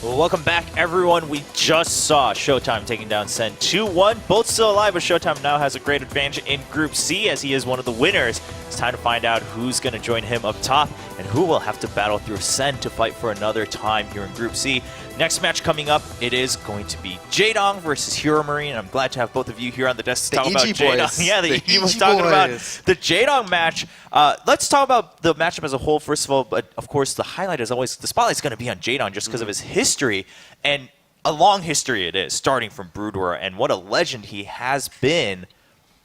Well, welcome back, everyone. We just saw Showtime taking down Sen 2-1. Both still alive, but Showtime now has a great advantage in Group C as he is one of the winners. It's time to find out who's going to join him up top and who will have to battle through Sen to fight for another time here in Group C. Next match coming up, it is going to be Jaedong versus Hero Marine. I'm glad to have both of you here on the desk to talk about Jaedong. Yeah, the EG was talking about the Jaedong match. Let's talk about the matchup as a whole, first of all. But, of course, the highlight is always, the spotlight's going to be on Jaedong just because of his history. And a long history it is, starting from Brood War, and what a legend he has been.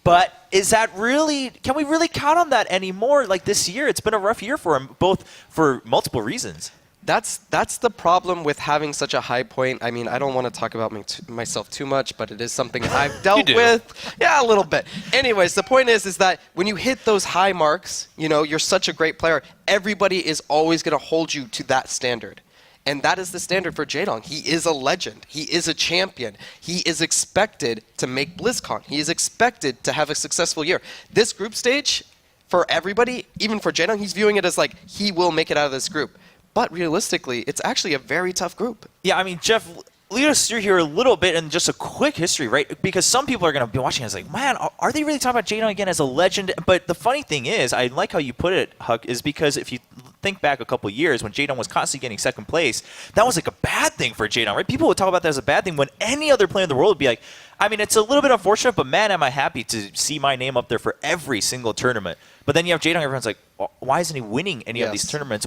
But is that really, can we really count on that anymore? Like this year, it's been a rough year for him, both for multiple reasons. That's the problem with having such a high point. I mean, I don't want to talk about myself too much, but it is something I've dealt with. Yeah, a little bit. Anyways, the point is that when you hit those high marks, you know, you're such a great player, everybody is always going to hold you to that standard. And that is the standard for Jaedong. He is a legend. He is a champion. He is expected to make BlizzCon. He is expected to have a successful year. This group stage, for everybody, even for Jaedong, he's viewing it as like he will make it out of this group. But realistically, it's actually a very tough group. Yeah, I mean, Jeff, lead us through here a little bit and just a quick history, right? Because some people are going to be watching and it's like, man, are they really talking about Jaedong again as a legend? But the funny thing is, I like how you put it, Huck, is because if you think back a couple years when Jaedong was constantly getting second place, that was like a bad thing for Jaedong, right? People would talk about that as a bad thing when any other player in the world would be like, I mean, it's a little bit unfortunate, but man, am I happy to see my name up there for every single tournament. But then you have Jaedong, everyone's like, why isn't he winning any of these tournaments?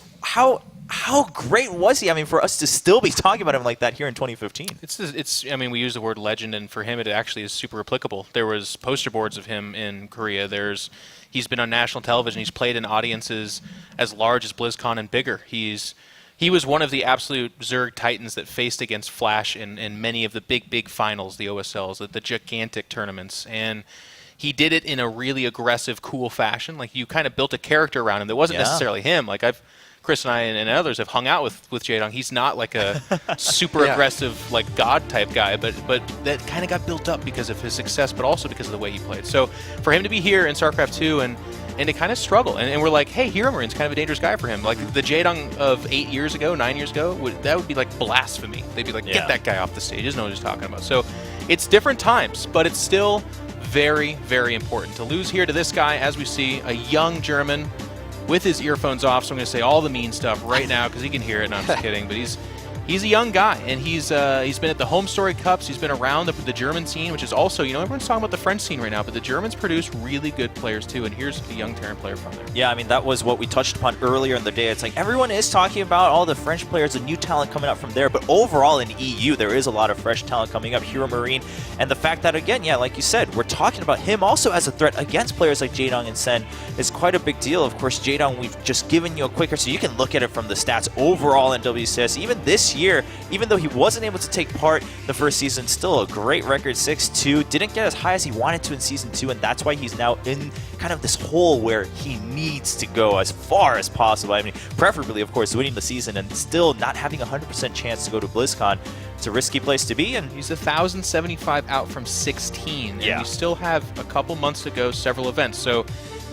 How great was he? I mean, for us to still be talking about him like that here in 2015. I mean, we use the word legend, and for him, it actually is super applicable. There was poster boards of him in Korea. He's been on national television. He's played in audiences as large as BlizzCon and bigger. He was one of the absolute Zerg titans that faced against Flash in many of the big finals, the OSLs, the gigantic tournaments, and he did it in a really aggressive, cool fashion. Like, you kind of built a character around him that wasn't necessarily him. Like, Chris and I and others have hung out with Jaedong. He's not like a super aggressive, like, god type guy, but that kind of got built up because of his success, but also because of the way he played. So for him to be here in StarCraft 2 and to kind of struggle, and we're like, hey, Hero Marine's kind of a dangerous guy for him. Like, the Jaedong of 9 years ago, that would be like blasphemy. They'd be like, get that guy off the stage. He doesn't know what he's talking about. So it's different times, but it's still very, very important to lose here to this guy, as we see, a young German with his earphones off, so I'm going to say all the mean stuff right now because he can hear it, and I'm just kidding, but he's a young guy, and he's been at the Home Story Cups, he's been around the German scene, which is also, you know, everyone's talking about the French scene right now, but the Germans produce really good players too, and here's a young Terran player from there. Yeah, I mean, that was what we touched upon earlier in the day. It's like everyone is talking about all the French players, the new talent coming up from there, but overall in EU, there is a lot of fresh talent coming up, Hero Marine, and the fact that, again, yeah, like you said, we're talking about him also as a threat against players like Jaedong and Sen is quite a big deal. Of course, Jaedong, we've just given you a quicker, so you can look at it from the stats overall in WCS. Even this year, even though he wasn't able to take part the first season, still a great record, 6-2. Didn't get as high as he wanted to in Season 2, and that's why he's now in kind of this hole where he needs to go as far as possible. I mean, preferably, of course, winning the season and still not having a 100% chance to go to BlizzCon. It's a risky place to be, and he's 1,075 out from 16, and we still have a couple months to go, several events. So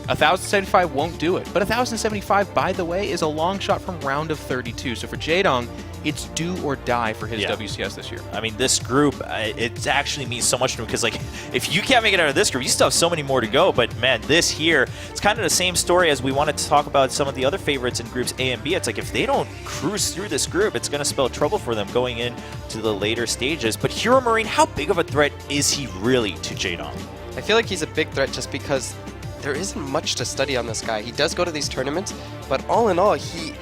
1,075 won't do it. But 1,075, by the way, is a long shot from round of 32. So for Jaedong, it's do or die for his WCS this year. I mean, this group, it actually means so much to him because, like, if you can't make it out of this group, you still have so many more to go. But, man, this here, it's kind of the same story as we wanted to talk about some of the other favorites in groups A and B. It's like if they don't cruise through this group, it's going to spell trouble for them going into the later stages. But Hero Marine, how big of a threat is he really to Jaedong? I feel like he's a big threat just because there isn't much to study on this guy. He does go to these tournaments, but all in all, he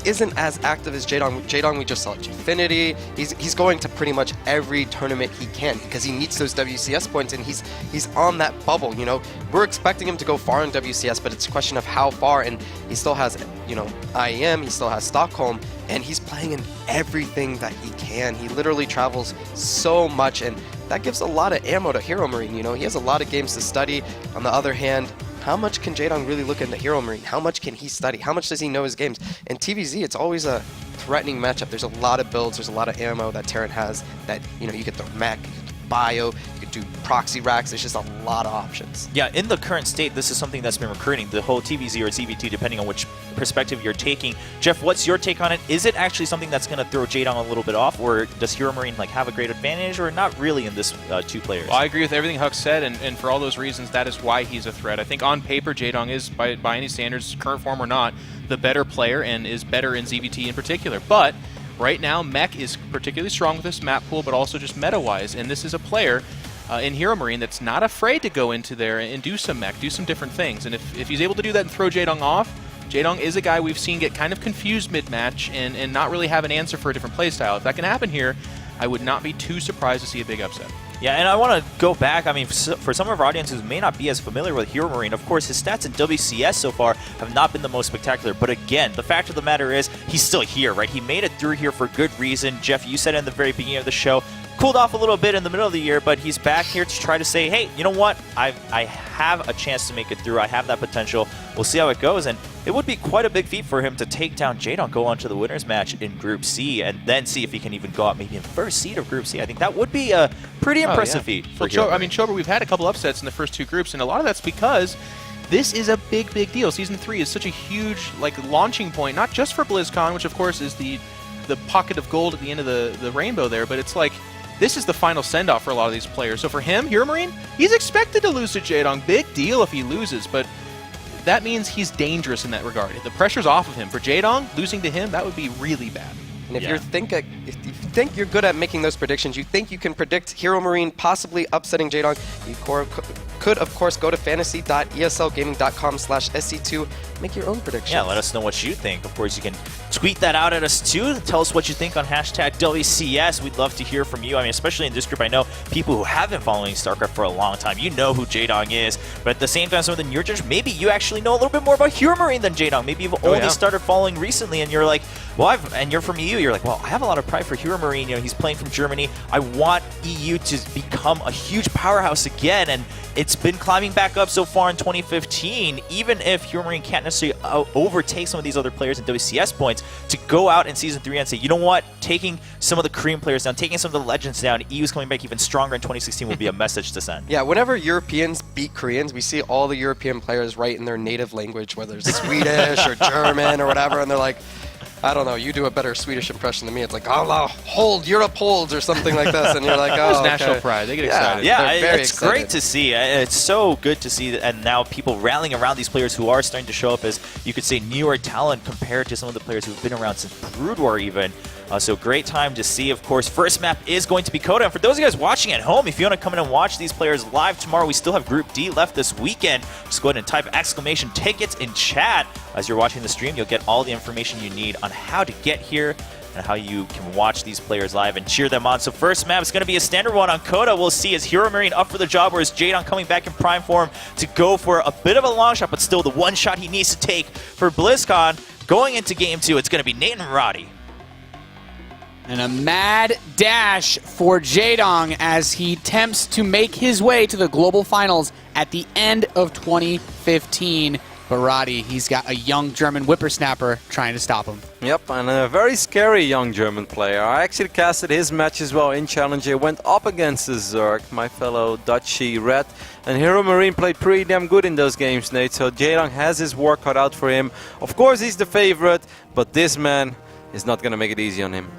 isn't as active as Jaedong. Jaedong, we just saw Gfinity. He's going to pretty much every tournament he can because he needs those WCS points, and he's on that bubble. You know, we're expecting him to go far in WCS, but it's a question of how far. And he still has, you know, IEM. He still has Stockholm, and he's playing in everything that he can. He literally travels so much, and that gives a lot of ammo to Hero Marine. You know, he has a lot of games to study. On the other hand, how much can Jaedong really look into Hero Marine? How much can he study? How much does he know his games? In TVZ, it's always a threatening matchup. There's a lot of builds. There's a lot of ammo that Terran has that, you know, you get the mech, you get the bio, you can do proxy racks. There's just a lot of options. Yeah, in the current state, this is something that's been recurring. The whole TVZ or TVT, depending on which perspective you're taking. Jeff, what's your take on it? Is it actually something that's going to throw Jaedong a little bit off, or does Hero Marine have a great advantage, or not really in this two players? Well, I agree with everything Huck said, and for all those reasons, that is why he's a threat. I think on paper, Jaedong is, by any standards, current form or not, the better player and is better in ZVT in particular. But right now, Mech is particularly strong with this map pool, but also just meta-wise, and this is a player in Hero Marine that's not afraid to go into there and do some mech, do some different things. And if he's able to do that and throw Jaedong off, Jaedong is a guy we've seen get kind of confused mid-match and not really have an answer for a different playstyle. If that can happen here, I would not be too surprised to see a big upset. Yeah, and I want to go back. I mean, for some of our audience who may not be as familiar with Hero Marine, of course, his stats in WCS so far have not been the most spectacular. But again, the fact of the matter is he's still here, right? He made it through here for good reason. Jeff, you said it in the very beginning of the show, cooled off a little bit in the middle of the year, but he's back here to try to say, hey, you know what? I have a chance to make it through. I have that potential. We'll see how it goes. And it would be quite a big feat for him to take down Jaedong, go on to the winners match in Group C, and then see if he can even go out maybe in first seed of Group C. I think that would be a pretty impressive feat for Hero Marine. I mean, Chober, we've had a couple upsets in the first two groups, and a lot of that's because this is a big deal. Season 3 is such a huge launching point, not just for BlizzCon, which of course is the pocket of gold at the end of the rainbow there, but it's like this is the final send-off for a lot of these players. So for him, Hero Marine, he's expected to lose to Jaedong. Big deal if he loses, but that means he's dangerous in that regard. The pressure's off of him. For Jaedong, losing to him, that would be really bad. And if you think you're good at making those predictions, you think you can predict Hero Marine possibly upsetting Jaedong, you could, of course, go to fantasy.eslgaming.com/SC2, make your own predictions. Yeah, let us know what you think. Of course, you can tweet that out at us too. Tell us what you think on hashtag WCS. We'd love to hear from you. I mean, especially in this group, I know people who have been following StarCraft for a long time. You know who Jaedong is, but at the same time, some of the newer generation, maybe you actually know a little bit more about Hero Marine than Jaedong. Maybe you've only started following recently, and you're like, well, and you're from EU. You're like, well, I have a lot of pride for Hero Marine. You know, he's playing from Germany. I want EU to become a huge powerhouse again, and it's been climbing back up so far in 2015. Even if Hero Marine can't necessarily overtake some of these other players in WCS points, to go out in Season 3 and say, you know what, taking some of the Korean players down, taking some of the legends down, EU's coming back even stronger in 2016 will be a message to send. Yeah, whenever Europeans beat Koreans, we see all the European players write in their native language, whether it's Swedish or German or whatever, and they're like, I don't know, you do a better Swedish impression than me. It's like, Allah, hold, Europe holds, or something like this. And you're like, oh, okay. National pride. They get excited. Yeah, it's excited. great to see. It's so good to see, and now people rallying around these players who are starting to show up as, you could say, newer talent compared to some of the players who've been around since Brood War even. So great time to see. Of course, first map is going to be Coda. And for those of you guys watching at home, if you want to come in and watch these players live tomorrow, we still have Group D left this weekend. Just go ahead and type !tickets in chat. As you're watching the stream, you'll get all the information you need on how to get here and how you can watch these players live and cheer them on. So first map is going to be a standard one on Coda. We'll see, is Hero Marine up for the job, or is Jaedong coming back in prime form to go for a bit of a long shot, but still the one shot he needs to take for BlizzCon. Going into Game 2, it's going to be Nate and Roddy. And a mad dash for Jaedong as he attempts to make his way to the global finals at the end of 2015. But Roddy, he's got a young German whippersnapper trying to stop him. Yep, and a very scary young German player. I actually casted his match as well in Challenger. Went up against the Zerg, my fellow Dutchy Red. And Hero Marine played pretty damn good in those games, Nate. So Jaedong has his work cut out for him. Of course, he's the favorite, but this man is not going to make it easy on him.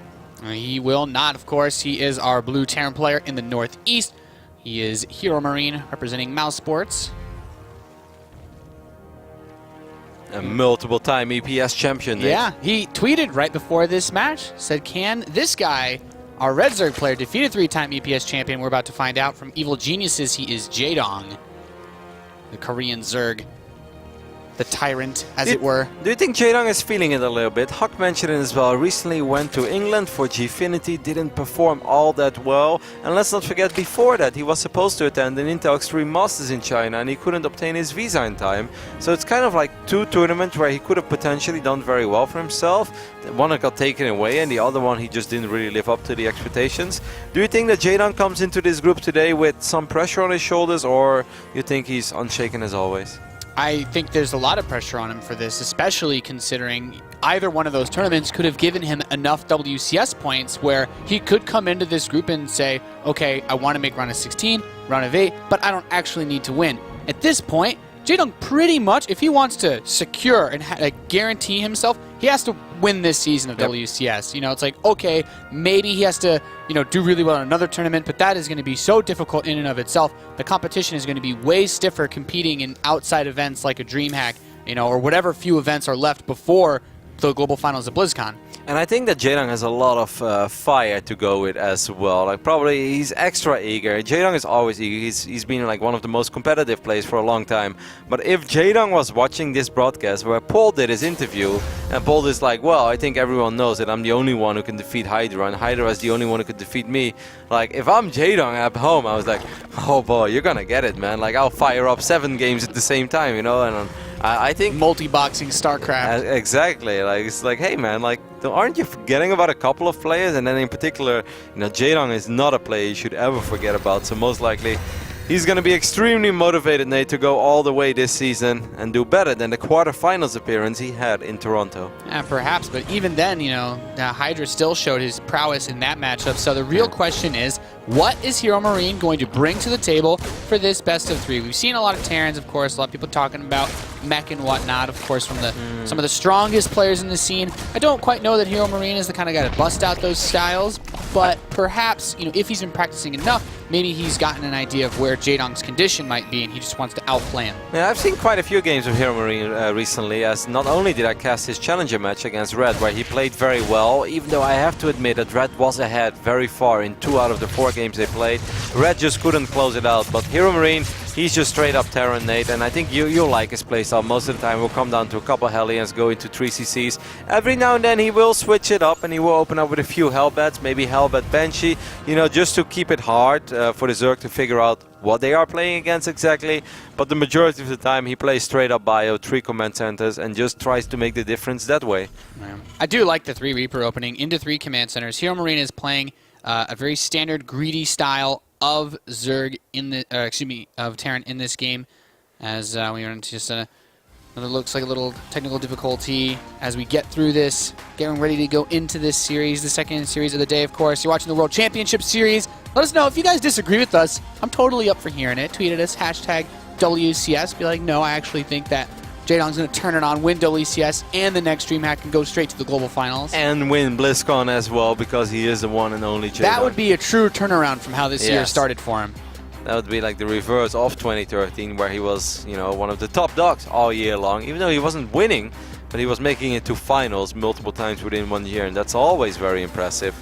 He will not, of course. He is our blue Terran player in the Northeast. He is Hero Marine representing Mouse Sports. A multiple-time EPS champion, Nate. Yeah, he tweeted right before this match, said, can this guy, our Red Zerg player, defeat a 3-time EPS champion? We're about to find out from Evil Geniuses. He is Jaedong, the Korean Zerg. The tyrant, as it were. Do you think Jaedong is feeling it a little bit? Huck mentioned it as well. Recently went to England for Gfinity, didn't perform all that well. And let's not forget, before that, he was supposed to attend an Intel Extreme Masters in China, and he couldn't obtain his visa in time. So it's kind of like two tournaments where he could have potentially done very well for himself. One got taken away, and the other one he just didn't really live up to the expectations. Do you think that Jaedong comes into this group today with some pressure on his shoulders, or you think he's unshaken as always? I think there's a lot of pressure on him for this, especially considering either one of those tournaments could have given him enough WCS points where he could come into this group and say, okay, I want to make round of 16, round of 8, but I don't actually need to win. At this point, Jaedong pretty much, if he wants to secure and guarantee himself, he has to win this season of WCS. You know, it's like, okay, maybe he has to, you know, do really well in another tournament, but that is going to be so difficult in and of itself. The competition is going to be way stiffer competing in outside events like a DreamHack, you know, or whatever few events are left before the global finals of BlizzCon. And I think that Jaedong has a lot of fire to go with as well. Like probably he's extra eager. Jaedong is always eager. He's been like one of the most competitive players for a long time. But if Jaedong was watching this broadcast where Paul did his interview, and Paul is like, well, I think everyone knows that I'm the only one who can defeat Hydra, and Hydra is the only one who could defeat me. Like if I'm Jaedong at home, I was like, oh boy, you're gonna get it, man. Like I'll fire up 7 games at the same time, you know. And I think multi-boxing StarCraft. Exactly. Like it's like, hey man, like aren't you forgetting about a couple of players? And then in particular, you know, Jaedong is not a player you should ever forget about. So most likely, he's going to be extremely motivated, Nate, to go all the way this season and do better than the quarterfinals appearance he had in Toronto. Yeah, perhaps, but even then, you know, Hydra still showed his prowess in that matchup. So the real question is, what is Hero Marine going to bring to the table for this best of 3? We've seen a lot of Terrans, of course, a lot of people talking about mech and whatnot, of course, from some of the strongest players in the scene. I don't quite know that Hero Marine is the kind of guy to bust out those styles, but perhaps, you know, if he's been practicing enough, maybe he's gotten an idea of where Jaedong's condition might be, and he just wants to outplay him. Yeah, I've seen quite a few games of Hero Marine recently, as not only did I cast his challenger match against Red, where he played very well, even though I have to admit that Red was ahead very far in 2 out of the 4 games they played. Red just couldn't close it out, but Hero Marine, he's just straight up Terran, Nate, and I think you'll like his playstyle. Most of the time will come down to a couple Hellions, go into 3 CCs. Every now and then he will switch it up and he will open up with a few Hellbats, maybe Hellbat Banshee, you know, just to keep it hard for the Zerg to figure out what they are playing against exactly. But the majority of the time he plays straight up bio, 3 command centers, and just tries to make the difference that way. Yeah. I do like the 3 Reaper opening into 3 command centers. Hero Marine is playing a very standard greedy style of Zerg in the, of Terran in this game, as we run into just it looks like a little technical difficulty as we get through this, getting ready to go into this series, the second series of the day, of course. You're watching the World Championship Series. Let us know if you guys disagree with us. I'm totally up for hearing it. Tweet at us, hashtag WCS. Be like, no, I actually think that Jaedong's going to turn it on, win WCS and the next DreamHack, and go straight to the global finals. And win BlizzCon as well, because he is the one and only Jaedong. That would be a true turnaround from how this year started for him. That would be like the reverse of 2013, where he was, you know, one of the top dogs all year long, even though he wasn't winning, but he was making it to finals multiple times within 1 year, and that's always very impressive.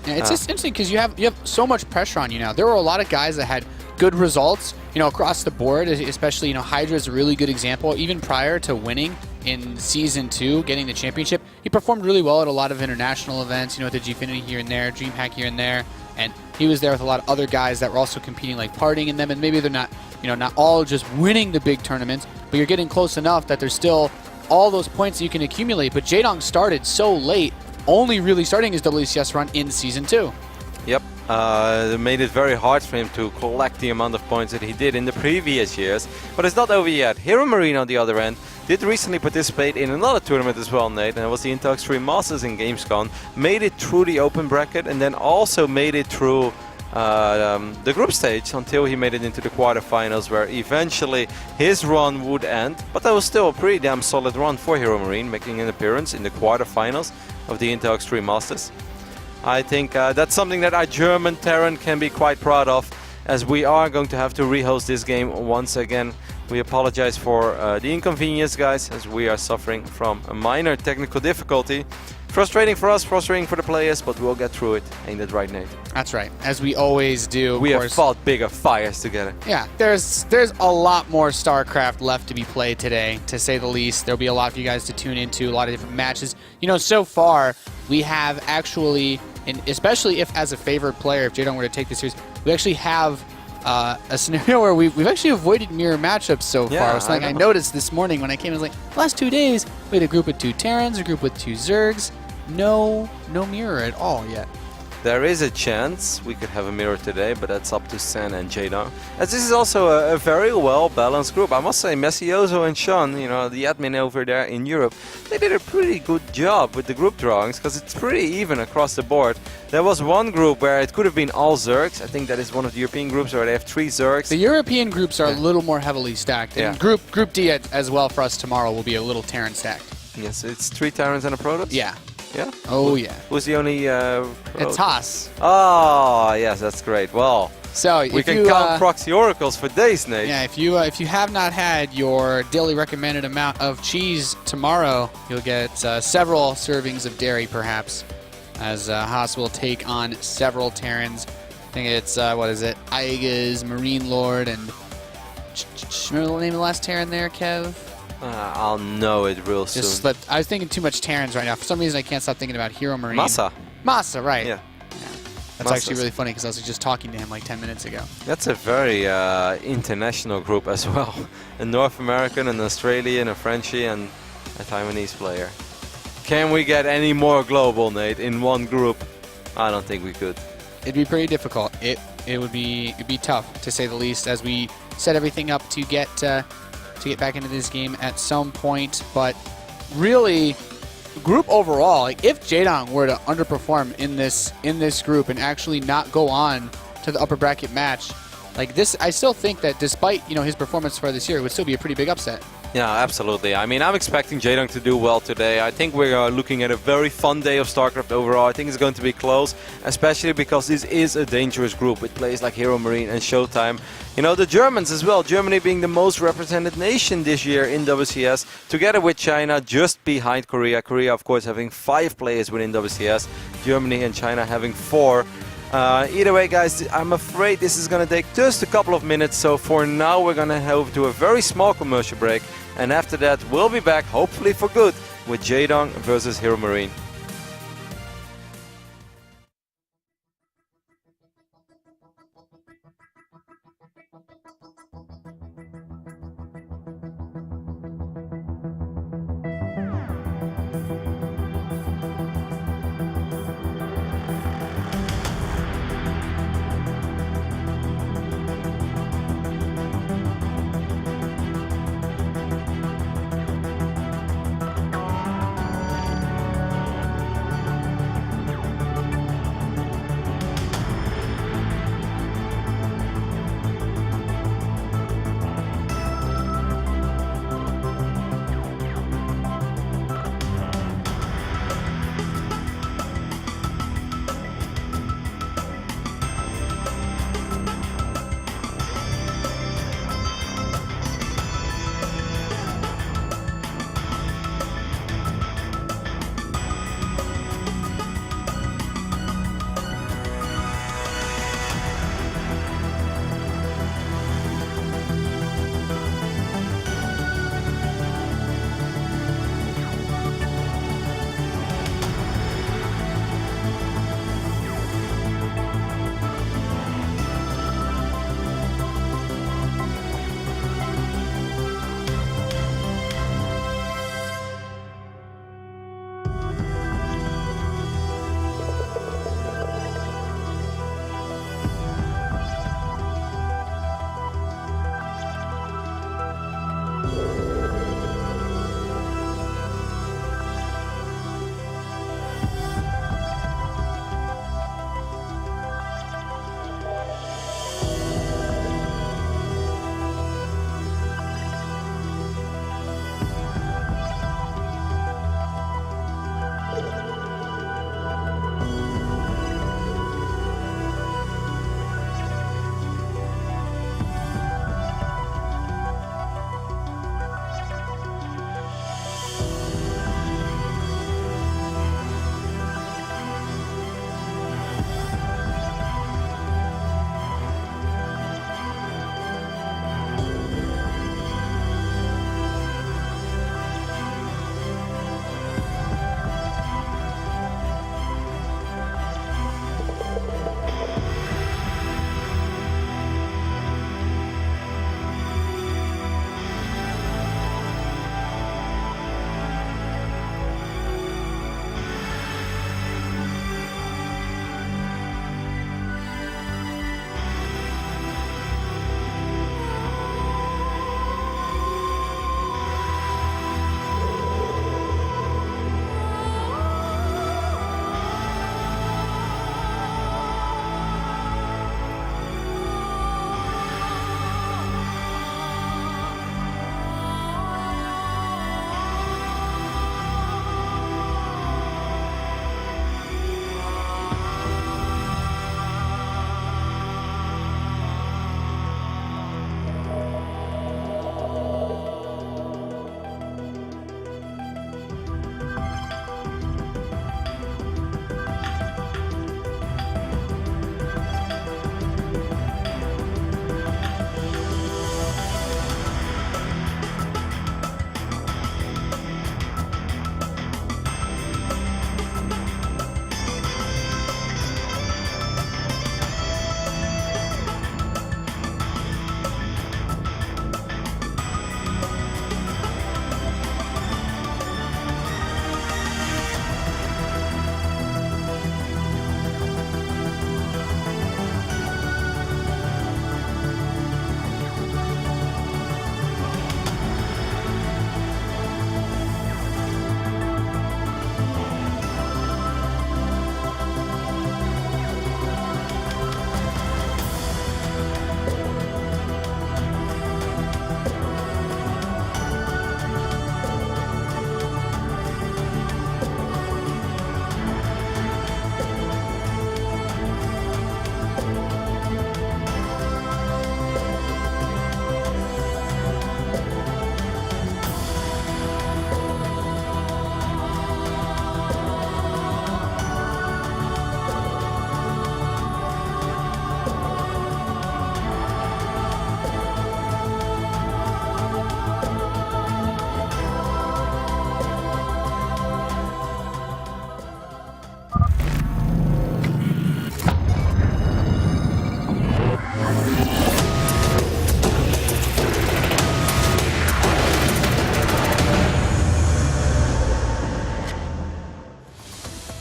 Yeah, it's just interesting because you have so much pressure on you now. There were a lot of guys that had good results, you know, across the board, especially, you know, Hydra is a really good example. Even prior to winning in Season 2, getting the championship, he performed really well at a lot of international events, you know, with the Gfinity here and there, DreamHack here and there, and he was there with a lot of other guys that were also competing, like partying in them, and maybe they're not, you know, not all just winning the big tournaments, but you're getting close enough that there's still all those points that you can accumulate. But Jaedong started so late, only really starting his WCS run in Season 2. Yep, it made it very hard for him to collect the amount of points that he did in the previous years. But it's not over yet. Hero Marine, on the other end, did recently participate in another tournament as well, Nate, and it was the Intel Extreme Masters in Gamescom. Made it through the open bracket, and then also made it through the group stage until he made it into the quarterfinals, where eventually his run would end. But that was still a pretty damn solid run for Hero Marine, making an appearance in the quarterfinals of the Intel Extreme Masters. I think that's something that our German Terran can be quite proud of, as we are going to have to rehost this game once again. We apologize for the inconvenience, guys, as we are suffering from a minor technical difficulty. Frustrating for us, frustrating for the players, but we'll get through it. Ain't that right, Nate? That's right, as we always do. We have fought bigger fires together. Yeah, there's a lot more StarCraft left to be played today, to say the least. There'll be a lot for you guys to tune into, a lot of different matches. You know, so far, we have actually, and especially if as a favored player, if Jaedong were to take this series, we actually have a scenario where we've actually avoided mirror matchups so far. It's like I noticed this morning when I came, I was like, the last 2 days, we had a group with 2 Terrans, a group with 2 Zergs. No mirror at all yet. there is a chance we could have a mirror today, but that's up to Sen and Jadon. As this is also a very well-balanced group. I must say, Messioso and Sean, you know, the admin over there in Europe, they did a pretty good job with the group drawings, because it's pretty even across the board. There was one group where it could have been all Zergs. I think that is one of the European groups where they have 3 Zergs. The European groups are a little more heavily stacked. And Yeah. Group D as well for us tomorrow will be a little Terran stacked. Yes, it's 3 Terrans and a Protoss? Yeah. Yeah? Oh, yeah. Who's the only It's Haas. Oh, yes, that's great. Well, So we if can you, count proxy oracles for days, Nate. yeah, if you have not had your daily recommended amount of cheese tomorrow, you'll get several servings of dairy, perhaps, as Haas will take on several Terrans. I think it's what is it? Aiga's Marine Lord and remember the name of the last Terran there, Kev? I'll know it real soon. Just slipped. I was thinking too much Terrans right now. For some reason, I can't stop thinking about Hero Marine. Massa. Massa, right? Yeah. That's Massa's. actually really funny because I was just talking to him like 10 minutes ago. That's a very international group as well. A North American, an Australian, a Frenchie, and a Taiwanese player. Can we get any more global, Nate, in one group? I don't think we could. It'd be pretty difficult. It'd be tough to say the least as we set everything up to get back into this game at some point. But really, group overall, like if Jadong were to underperform in this group and actually not go on to the upper bracket match, like this, I still think that despite his performance for this year, it would still be a pretty big upset. Yeah, absolutely. I mean, I'm expecting Jadong to do well today. I think we are looking at a very fun day of StarCraft overall. I think it's going to be close, especially because this is a dangerous group with players like Hero Marine and Showtime. You know, the Germans as well. Germany being the most represented nation this year in WCS, together with China just behind Korea. Korea, of course, having 5 players within WCS. Germany and China having 4. Either way, guys, I'm afraid this is going to take just a couple of minutes. So for now, we're going to have to a very small commercial break. And after that, we'll be back, hopefully for good, with Jadong versus Hero Marine.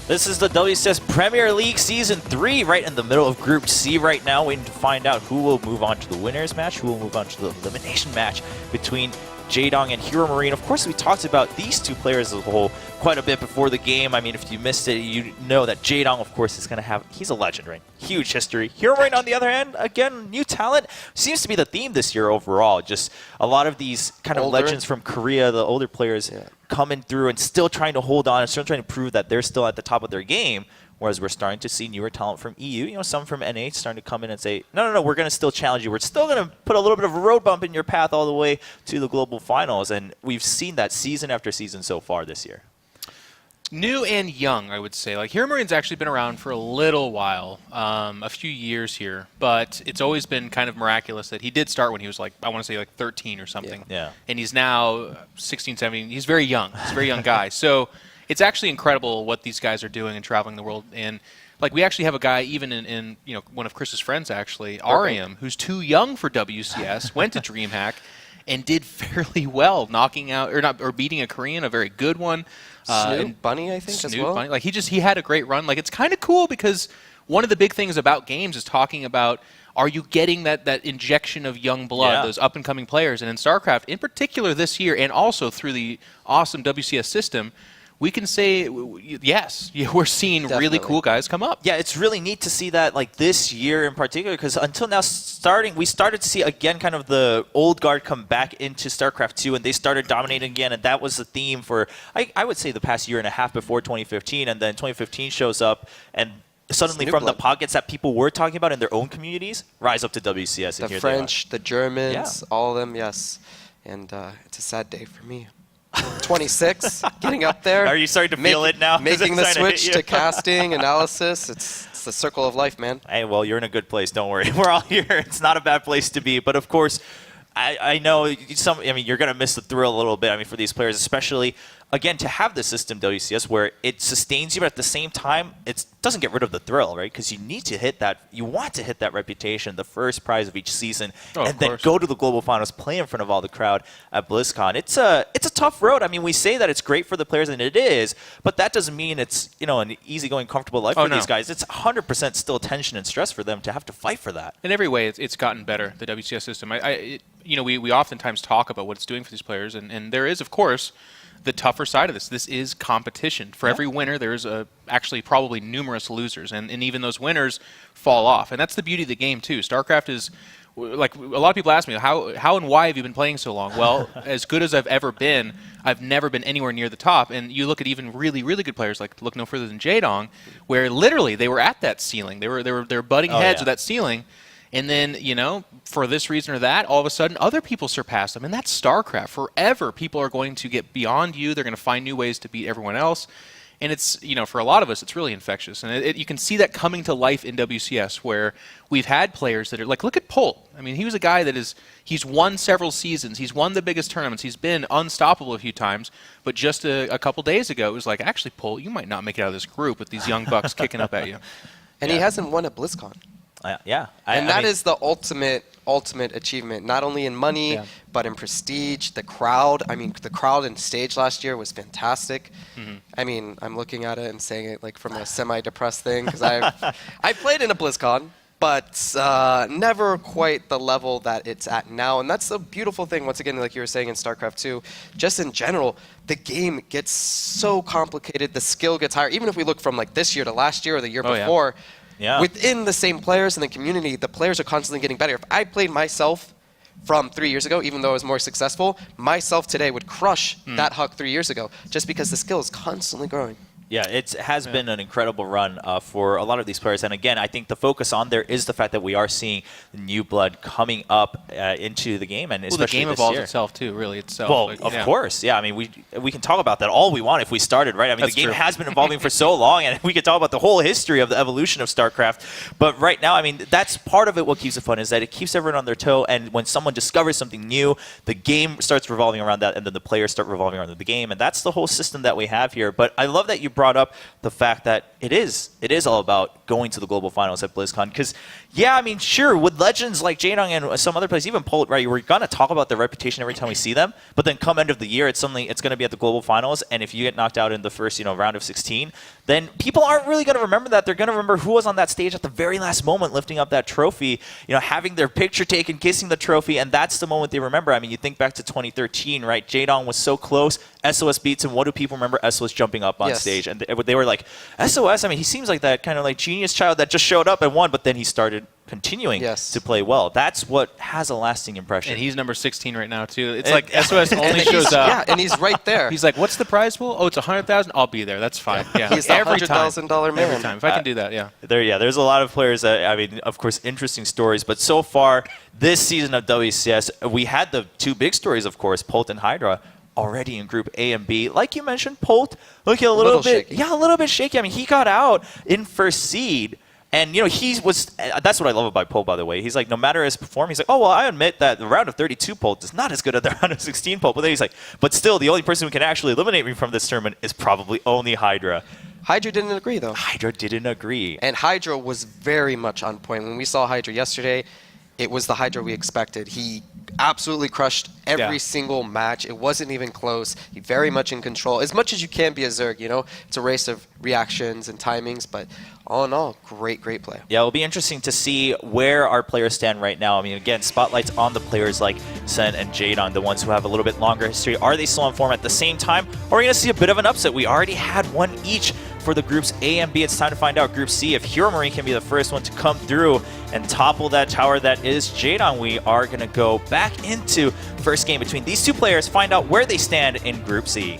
This is the WCS Premier League Season 3, right in the middle of Group C right now, waiting to find out who will move on to the winners match, who will move on to the elimination match between Jaedong and Hero Marine. Of course, we talked about these two players as a whole quite a bit before the game. I mean, if you missed it, you know that Jaedong, of course, is going to have, he's a legend, right? Huge history. Hero Marine, on the other hand, again, new talent. Seems to be the theme this year overall. Just a lot of these kind of legends from Korea, the older players, coming through and still trying to hold on and still trying to prove that they're still at the top of their game. Whereas we're starting to see newer talent from EU, you know, some from NH starting to come in and say, no, we're going to still challenge you. We're still going to put a little bit of a road bump in your path all the way to the global finals. And we've seen that season after season so far this year. New and young, I would say. Like, Hero Marine's actually been around for a little while, a few years here, but it's always been kind of miraculous that he did start when he was like, I want to say like 13 or something. Yeah. And he's now 16, 17. He's very young. He's a very young guy. So it's actually incredible what these guys are doing and traveling the world. And like, we actually have a guy even in you know, one of Chris's friends actually, Ariam, who's too young for WCS, went to DreamHack and did fairly well, knocking out or beating a Korean, a very good one. Snoop Bunny, I think, Snoop as well. Bunny. Like, he had a great run. Like, it's kind of cool because one of the big things about games is talking about, are you getting that injection of young blood, those up-and-coming players? And in StarCraft, in particular this year, and also through the awesome WCS system, we can say, yes, we're seeing really cool guys come up. Yeah, it's really neat to see that, like, this year in particular, because until now, we started to see, again, kind of the old guard come back into StarCraft 2, and they started dominating again, and that was the theme for, I would say, the past year and a half before 2015, and then 2015 shows up, and suddenly from the pockets that people were talking about in their own communities, rise up to WCS. The French, the Germans, all of them, yes. And it's a sad day for me. 26, getting up there. Are you starting to feel it now? Making the switch to casting, analysis. It's the circle of life, man. Hey, well, you're in a good place. Don't worry. We're all here. It's not a bad place to be. But, of course, I know you're going to miss the thrill a little bit. I mean, for these players, especially, again, to have the system WCS where it sustains you, but at the same time, it doesn't get rid of the thrill, right? Because you need to hit that. You want to hit that reputation, the first prize of each season, and then go to the global finals, play in front of all the crowd at BlizzCon. It's a tough road. I mean, we say that it's great for the players, and it is, but that doesn't mean it's an easygoing, comfortable life for these guys. It's 100% still tension and stress for them to have to fight for that. In every way, it's gotten better, the WCS system. We oftentimes talk about what it's doing for these players, and there is, of course, the tougher side of this. This is competition. For every winner, there's actually probably numerous losers, and even those winners fall off. And that's the beauty of the game, too. StarCraft is, like, a lot of people ask me, how and why have you been playing so long? Well, as good as I've ever been, I've never been anywhere near the top. And you look at even really, really good players, like look no further than Jaedong, where literally they were at that ceiling. They were butting heads with that ceiling. And then, for this reason or that, all of a sudden, other people surpass them. And that's StarCraft. Forever, people are going to get beyond you. They're going to find new ways to beat everyone else. And it's, for a lot of us, it's really infectious. And you can see that coming to life in WCS, where we've had players that are, like, look at Polt. I mean, he was a guy that he's won several seasons. He's won the biggest tournaments. He's been unstoppable a few times. But just a couple days ago, it was like, actually, Polt, you might not make it out of this group with these young bucks kicking up at you. And he hasn't won at BlizzCon. And that is the ultimate achievement, not only in money, but in prestige. The crowd, the crowd in stage last year was fantastic. I mean, I'm looking at it and saying it like from a semi-depressed thing, because I played in a BlizzCon, but never quite the level that it's at now. And that's the beautiful thing, once again, like you were saying in StarCraft 2, just in general, the game gets so complicated, the skill gets higher. Even if we look from like this year to last year or the year before, within the same players in the community, the players are constantly getting better. If I played myself from 3 years ago, even though I was more successful, myself today would crush that Huck 3 years ago, just because the skill is constantly growing. Yeah, it has been an incredible run for a lot of these players. And again, I think the focus on there is the fact that we are seeing new blood coming up into the game, and especially the game evolves itself too, really itself. Well, of course, yeah. I mean, we can talk about that all we want if we started, right? I mean, the game has been evolving for so long, and we could talk about the whole history of the evolution of StarCraft. But right now, I mean, that's part of it. What keeps it fun is that it keeps everyone on their toe, and when someone discovers something new, the game starts revolving around that, and then the players start revolving around the game, and that's the whole system that we have here. But I love that you brought up the fact that it is all about going to the global finals at BlizzCon. Because, yeah, I mean, sure, with legends like Jaedong and some other players, even Polt, right, we're going to talk about their reputation every time we see them, but then come end of the year, it's going to be at the global finals, and if you get knocked out in the first, round of 16, then people aren't really going to remember that. They're going to remember who was on that stage at the very last moment lifting up that trophy, having their picture taken, kissing the trophy, and that's the moment they remember. I mean, you think back to 2013, right? Jaedong was so close. SOS beats him. What do people remember? SOS jumping up on stage. And they were like, SOS, I mean, he seems like that kind of like genius child that just showed up and won, but then he started continuing to play well. That's what has a lasting impression. And he's number 16 right now, too. It's like SOS only shows up. Yeah, and he's right there. He's like, what's the prize pool? Oh, it's 100,000? I'll be there. That's fine. Yeah. He's the $100,000 man. Every time. If I can do that, yeah. There's a lot of players that, I mean, of course, interesting stories. But so far, this season of WCS, we had the two big stories, of course, Polt and Hydra, already in Group A and B. Like you mentioned, Polt looking a little bit shaky. Yeah, a little bit shaky. I mean, he got out in first seed. And, he was, that's what I love about Polt, by the way. He's like, no matter his performance, he's like, oh, well, I admit that the round of 32 Polt is not as good as the round of 16 Polt. But then he's like, but still, the only person who can actually eliminate me from this tournament is probably only Hydra. Hydra didn't agree, though. Hydra didn't agree. And Hydra was very much on point. When we saw Hydra yesterday, it was the Hydra we expected. He absolutely crushed every single match. It wasn't even close. He very much in control. As much as you can be a Zerg, It's a race of reactions and timings, but all in all, great play. Yeah, it'll be interesting to see where our players stand right now. I mean, again, spotlights on the players like Sen and Jaedong, the ones who have a little bit longer history. Are they still on form at the same time? Or are we going to see a bit of an upset? We already had one each for the groups A and B. It's time to find out Group C if Hero Marine can be the first one to come through and topple that tower that is Jaedong. We are going to go back into first game between these two players, find out where they stand in Group C.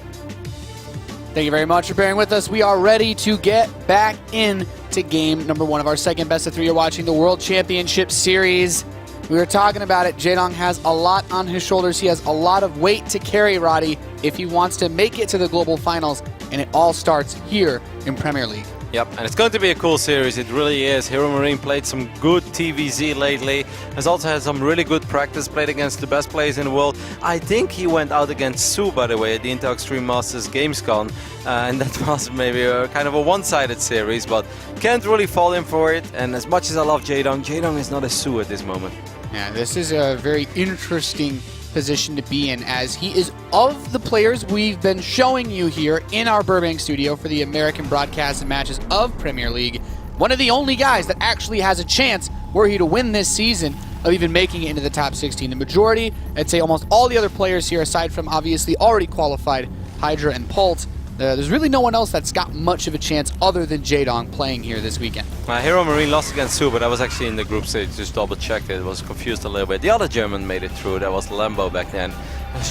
Thank you very much for bearing with us. We are ready to get back into game number 1 of our second best of 3. You're watching the World Championship Series. We were talking about it. Jaedong has a lot on his shoulders. He has a lot of weight to carry, Roddy, if he wants to make it to the global finals. And it all starts here in Premier League. Yep, and it's going to be a cool series. It really is. Hero Marine played some good TVZ lately. Has also had some really good practice, played against the best players in the world. I think he went out against Su, by the way, at the Intel Extreme Masters Gamescom. And that was maybe a kind of a one-sided series, but can't really fault him for it. And as much as I love Jaedong, Jaedong is not a Su at this moment. Yeah, this is a very interesting position to be in, as he is of the players we've been showing you here in our Burbank studio for the American broadcasts and matches of Premier League, one of the only guys that actually has a chance, were he to win this season, of even making it into the top 16. The majority, I'd say almost all the other players here, aside from obviously already qualified Hydra and Polt, there's really no one else that's got much of a chance other than Jaedong playing here this weekend. Hero Marine lost against Su, but I was actually in the group stage, just double-checked it. Was confused a little bit. The other German made it through. That was Lambo back then.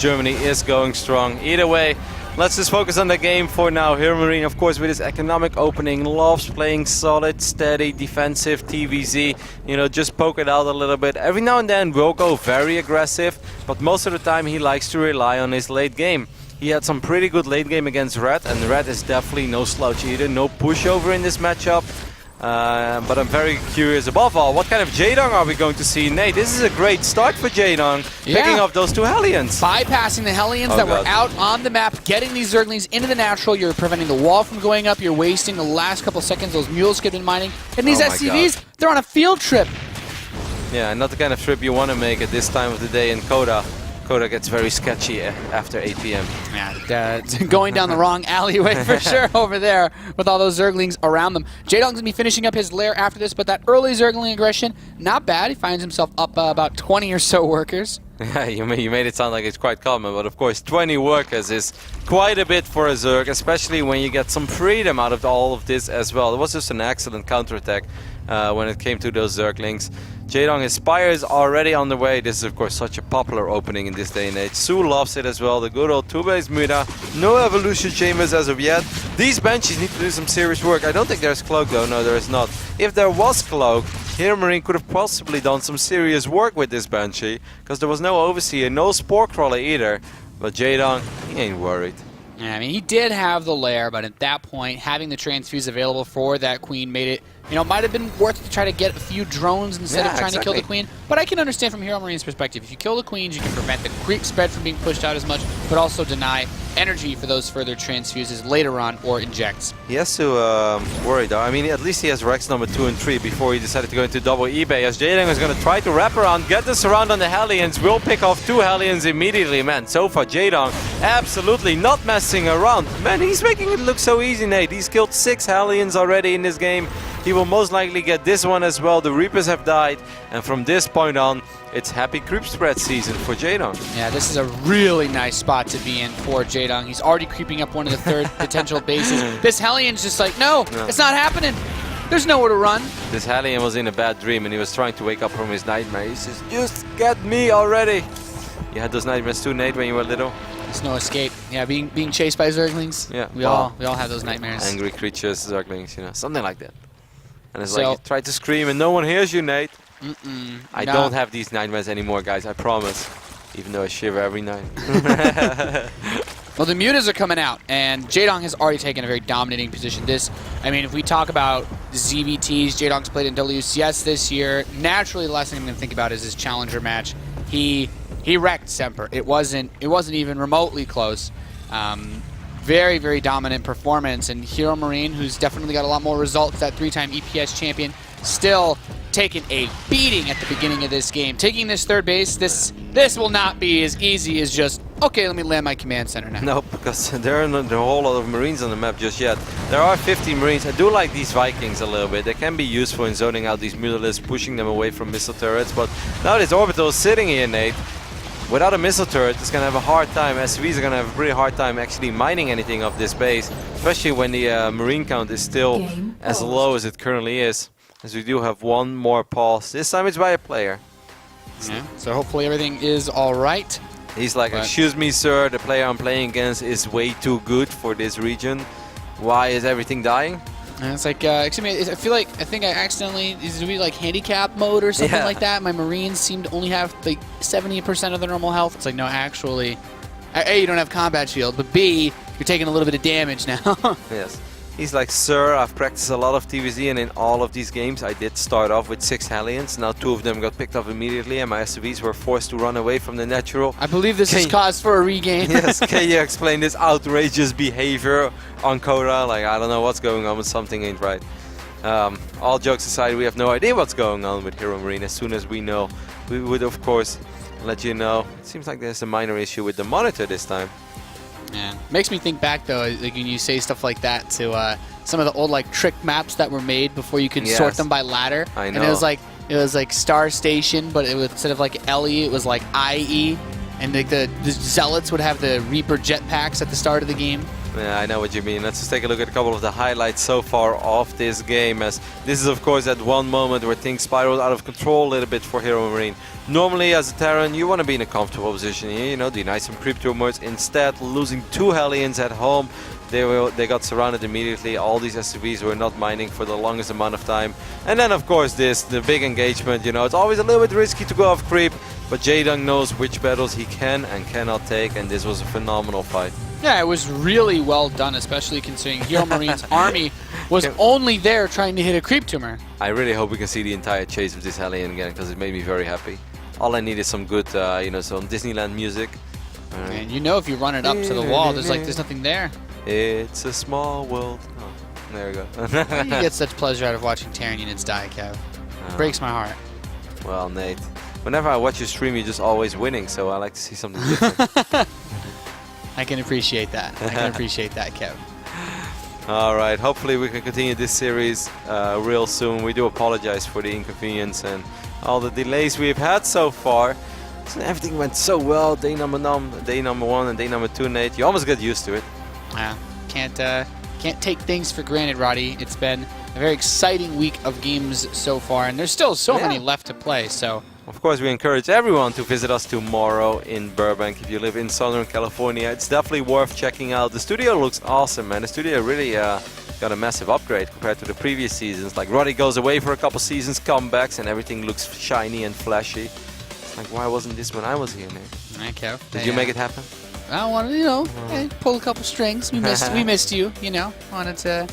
Germany is going strong. Either way, let's just focus on the game for now. Hero Marine, of course, with his economic opening, loves playing solid, steady, defensive TVZ. Just poke it out a little bit. Every now and then will go very aggressive, but most of the time he likes to rely on his late game. He had some pretty good late game against Red, and Red is definitely no slouch either. No pushover in this matchup. But I'm very curious, above all, what kind of Jaedong are we going to see? Nate, this is a great start for Jaedong, picking up those 2 Hellions. Bypassing the Hellions that were out on the map, getting these Zerglings into the natural. You're preventing the wall from going up. You're wasting the last couple seconds. Those mules could have been mining. And these SCVs, they're on a field trip. Yeah, not the kind of trip you want to make at this time of the day in Coda. Coda gets very sketchy after 8 p.m. Yeah, going down the wrong alleyway for sure over there with all those Zerglings around them. Jaedong's going to be finishing up his lair after this, but that early Zergling aggression, not bad. He finds himself up about 20 or so workers. Yeah, you made it sound like it's quite common, but of course 20 workers is quite a bit for a Zerg, especially when you get some freedom out of all of this as well. It was just an excellent counterattack when it came to those Zerglings. Jaedong, his Spire is already on the way. This is of course such a popular opening in this day and age. Su loves it as well, the good old 2-base Muda. No evolution chambers as of yet. These Banshees need to do some serious work. I don't think there's Cloak though, no there is not. If there was Cloak, Hero Marine could have possibly done some serious work with this Banshee, because there was no Overseer, no Spore Crawler either. But Jaedong, he ain't worried. Yeah, I mean, he did have the lair, but at that point, having the transfuse available for that queen made it, might have been worth it to try to get a few drones instead of trying to kill the queen. But I can understand from Hero Marine's perspective, if you kill the queens, you can prevent the creep spread from being pushed out as much, but also deny energy for those further transfuses later on or injects. He has to worry though. I mean, at least he has Rex number 2 and 3 before he decided to go into double eBay. As Jaden is going to try to wrap around, get the surround on the Hellions, will pick off 2 Hellions immediately. Man, so far Jaden absolutely not messing around. Man, he's making it look so easy, Nate. He's killed 6 Hellions already in this game. He will most likely get this one as well. The Reapers have died, and from this point on, it's happy creep spread season for Jaden. Yeah, this is a really nice spot to be in for Jaden. He's already creeping up one of the third potential bases. This Hellion's just like, no, it's not happening. There's nowhere to run. This Hellion was in a bad dream, and he was trying to wake up from his nightmare. He says, just get me already. You had those nightmares too, Nate, when you were little? There's no escape. Yeah, being chased by Zerglings. Yeah, we all have those nightmares. Angry creatures, Zerglings, you know, something like that. And it's So- like you try to scream and no one hears you, Nate. I No. don't have these nightmares anymore, guys, I promise. Even though I shiver every night. Well, the mutas are coming out, and Jaedong has already taken a very dominating position. I mean, if we talk about ZVTs, Jaedong's played in WCS this year. Naturally, the last thing I'm going to think about is his challenger match. He wrecked Semper. It wasn't even remotely close. Very, very dominant performance, and Hero Marine, who's definitely got a lot more results, that 3-time EPS champion, still taking a beating at the beginning of this game. Taking this third base, this will not be as easy as just, okay, let me land my command center now. No, because there are not a whole lot of Marines on the map just yet. There are 50 Marines. I do like these Vikings a little bit. They can be useful in zoning out these mutalisks, pushing them away from missile turrets, but now this orbital is sitting here, Nate. Without a missile turret, it's going to have a hard time. SCVs are going to have a pretty hard time actually mining anything of this base, especially when the Marine count is still as low as it currently is. As we do have one more pulse. This time it's by a player. Yeah, so hopefully everything is all right. He's like, But- excuse me, sir, the player I'm playing against is way too good for this region. Why is everything dying? And it's like, excuse me, I think I accidentally, is it like handicap mode or something Yeah. like that? My Marines seem to only have like 70% of their normal health. It's like, no, actually, A, you don't have combat shield, but B, you're taking a little bit of damage now. Yes. He's like, sir, I've practiced a lot of TVZ, and in all of these games I did start off with 6 Hellions. Now 2 of them got picked up immediately, and my SCVs were forced to run away from the natural. I believe this is Can- cause for a regain. Yes, can you explain this outrageous behavior on Koda? Like, I don't know what's going on, but something ain't right. All jokes aside, we have no idea what's going on with Hero Marine. As soon as we know, we would of course let you know. It seems like there's a minor issue with the monitor this time. Yeah. Makes me think back though, like when you say stuff like that to some of the old like trick maps that were made before you could sort Yes. them by ladder. I And know. it was like Star Station, but it was instead of like LE, it was like IE, and like the Zealots would have the Reaper jetpacks at the start of the game. Yeah, I know what you mean. Let's just take a look at a couple of the highlights so far of this game, as this is of course that one moment where things spiraled out of control a little bit for Hero Marine. Normally as a Terran you want to be in a comfortable position here, you know, deny some creep tumors. Instead, losing 2 Hellions at home, they got surrounded immediately. All these SCVs were not mining for the longest amount of time. And then of course the big engagement, you know, it's always a little bit risky to go off creep, but Jaedong knows which battles he can and cannot take, and this was a phenomenal fight. Yeah, it was really well done, especially considering Hero Marine's army was only there trying to hit a creep tumor. I really hope we can see the entire chase of this Hellion again, because it made me very happy. All I need is some good, you know, some Disneyland music. And you know if you run it up to the wall, there's nothing there. It's a small world. Oh, there we go. You get such pleasure out of watching Terran units die, Kev. Breaks my heart. Well, Nate, whenever I watch your stream, you're just always winning, so I like to see something different. I can appreciate that. I can appreciate that, Kev. All right, hopefully we can continue this series real soon. We do apologize for the inconvenience and all the delays we've had so far. So everything went so well. Day number 1 and day number 2, Nate. You almost get used to it. Yeah, can't take things for granted, Roddy. It's been a very exciting week of games so far, and there's still so many left to play. So Of course, we encourage everyone to visit us tomorrow in Burbank. If you live in Southern California, it's definitely worth checking out. The studio looks awesome, man. The studio really got a massive upgrade compared to the previous seasons. Like, Roddy goes away for a couple seasons, comebacks, and everything looks shiny and flashy. It's like, why wasn't this when I was here, man? okay. Did you make it happen? I wanted, you know, pull a couple strings. We missed you. You know, wanted to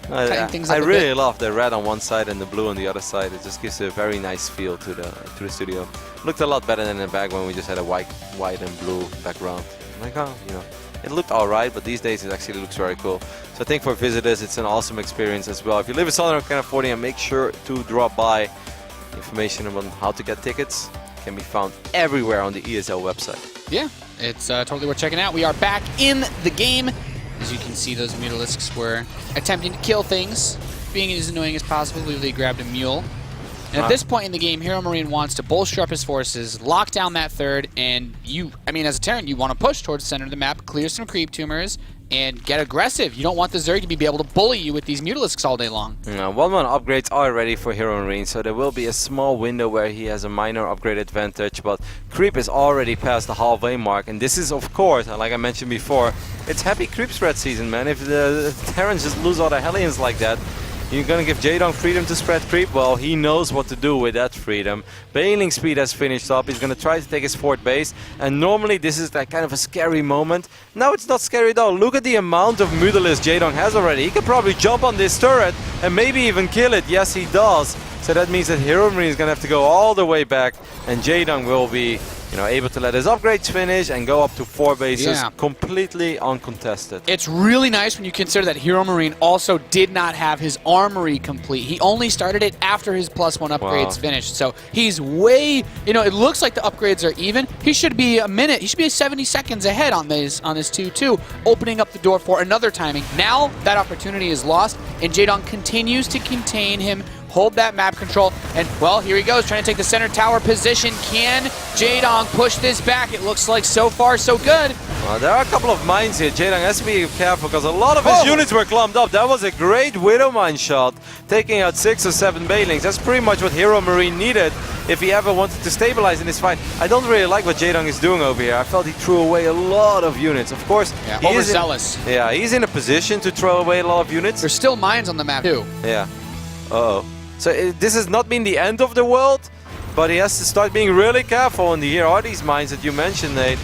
tighten things up I a really bit. love the red on one side and the blue on the other side. It just gives a very nice feel to the studio. Looked a lot better than in the back when we just had a white and blue background. I'm like, oh, you know, it looked alright, but these days it actually looks very cool. So I think for visitors, it's an awesome experience as well. If you live in Southern California, make sure to drop by. Information about how to get tickets can be found everywhere on the ESL website. Yeah, it's totally worth checking out. We are back in the game. As you can see, those Mutalisks were attempting to kill things, being as annoying as possible. They grabbed a mule. And at this point in the game, Hero Marine wants to bolster up his forces, lock down that third, and as a Terran, you want to push towards the center of the map, clear some creep tumors, and get aggressive. You don't want the Zerg to be able to bully you with these Mutalisks all day long. 1-1 upgrades are ready for Hero Marine, so there will be a small window where he has a minor upgrade advantage, but creep is already past the halfway mark, and this is, of course, like I mentioned before, it's happy creep spread season, man. If the Terrans just lose all the Hellions like that, you're gonna give Jaedong freedom to spread creep? Well, he knows what to do with that freedom. Bailing speed has finished up. He's gonna try to take his fourth base. And normally this is like kind of a scary moment. Now it's not scary at all. Look at the amount of Mutalisks Jaedong has already. He could probably jump on this turret and maybe even kill it. Yes, he does. So that means that Hero Marine is gonna have to go all the way back, and Jaedong will be, able to let his upgrades finish and go up to 4 bases completely uncontested. It's really nice when you consider that Hero Marine also did not have his armory complete. He only started it after his +1 upgrades finished. So he's way, it looks like the upgrades are even. He should be a minute, he should be 70 seconds ahead on his 2-2, opening up the door for another timing. Now that opportunity is lost, and Jaedong continues to contain him, hold that map control, and, well, here he goes, trying to take the center tower position. Can Jaedong push this back? It looks like so far so good. Well, there are a couple of mines here. Jaedong has to be careful because a lot of his units were clumped up. That was a great Widow Mine shot, taking out 6 or 7 Bailings. That's pretty much what Hero Marine needed if he ever wanted to stabilize in this fight. I don't really like what Jaedong is doing over here. I felt he threw away a lot of units. Of course, overzealous. He's in a position to throw away a lot of units. There's still mines on the map, too. Yeah. Uh-oh. So this has not been the end of the world, but he has to start being really careful. And here are these mines that you mentioned, Nate.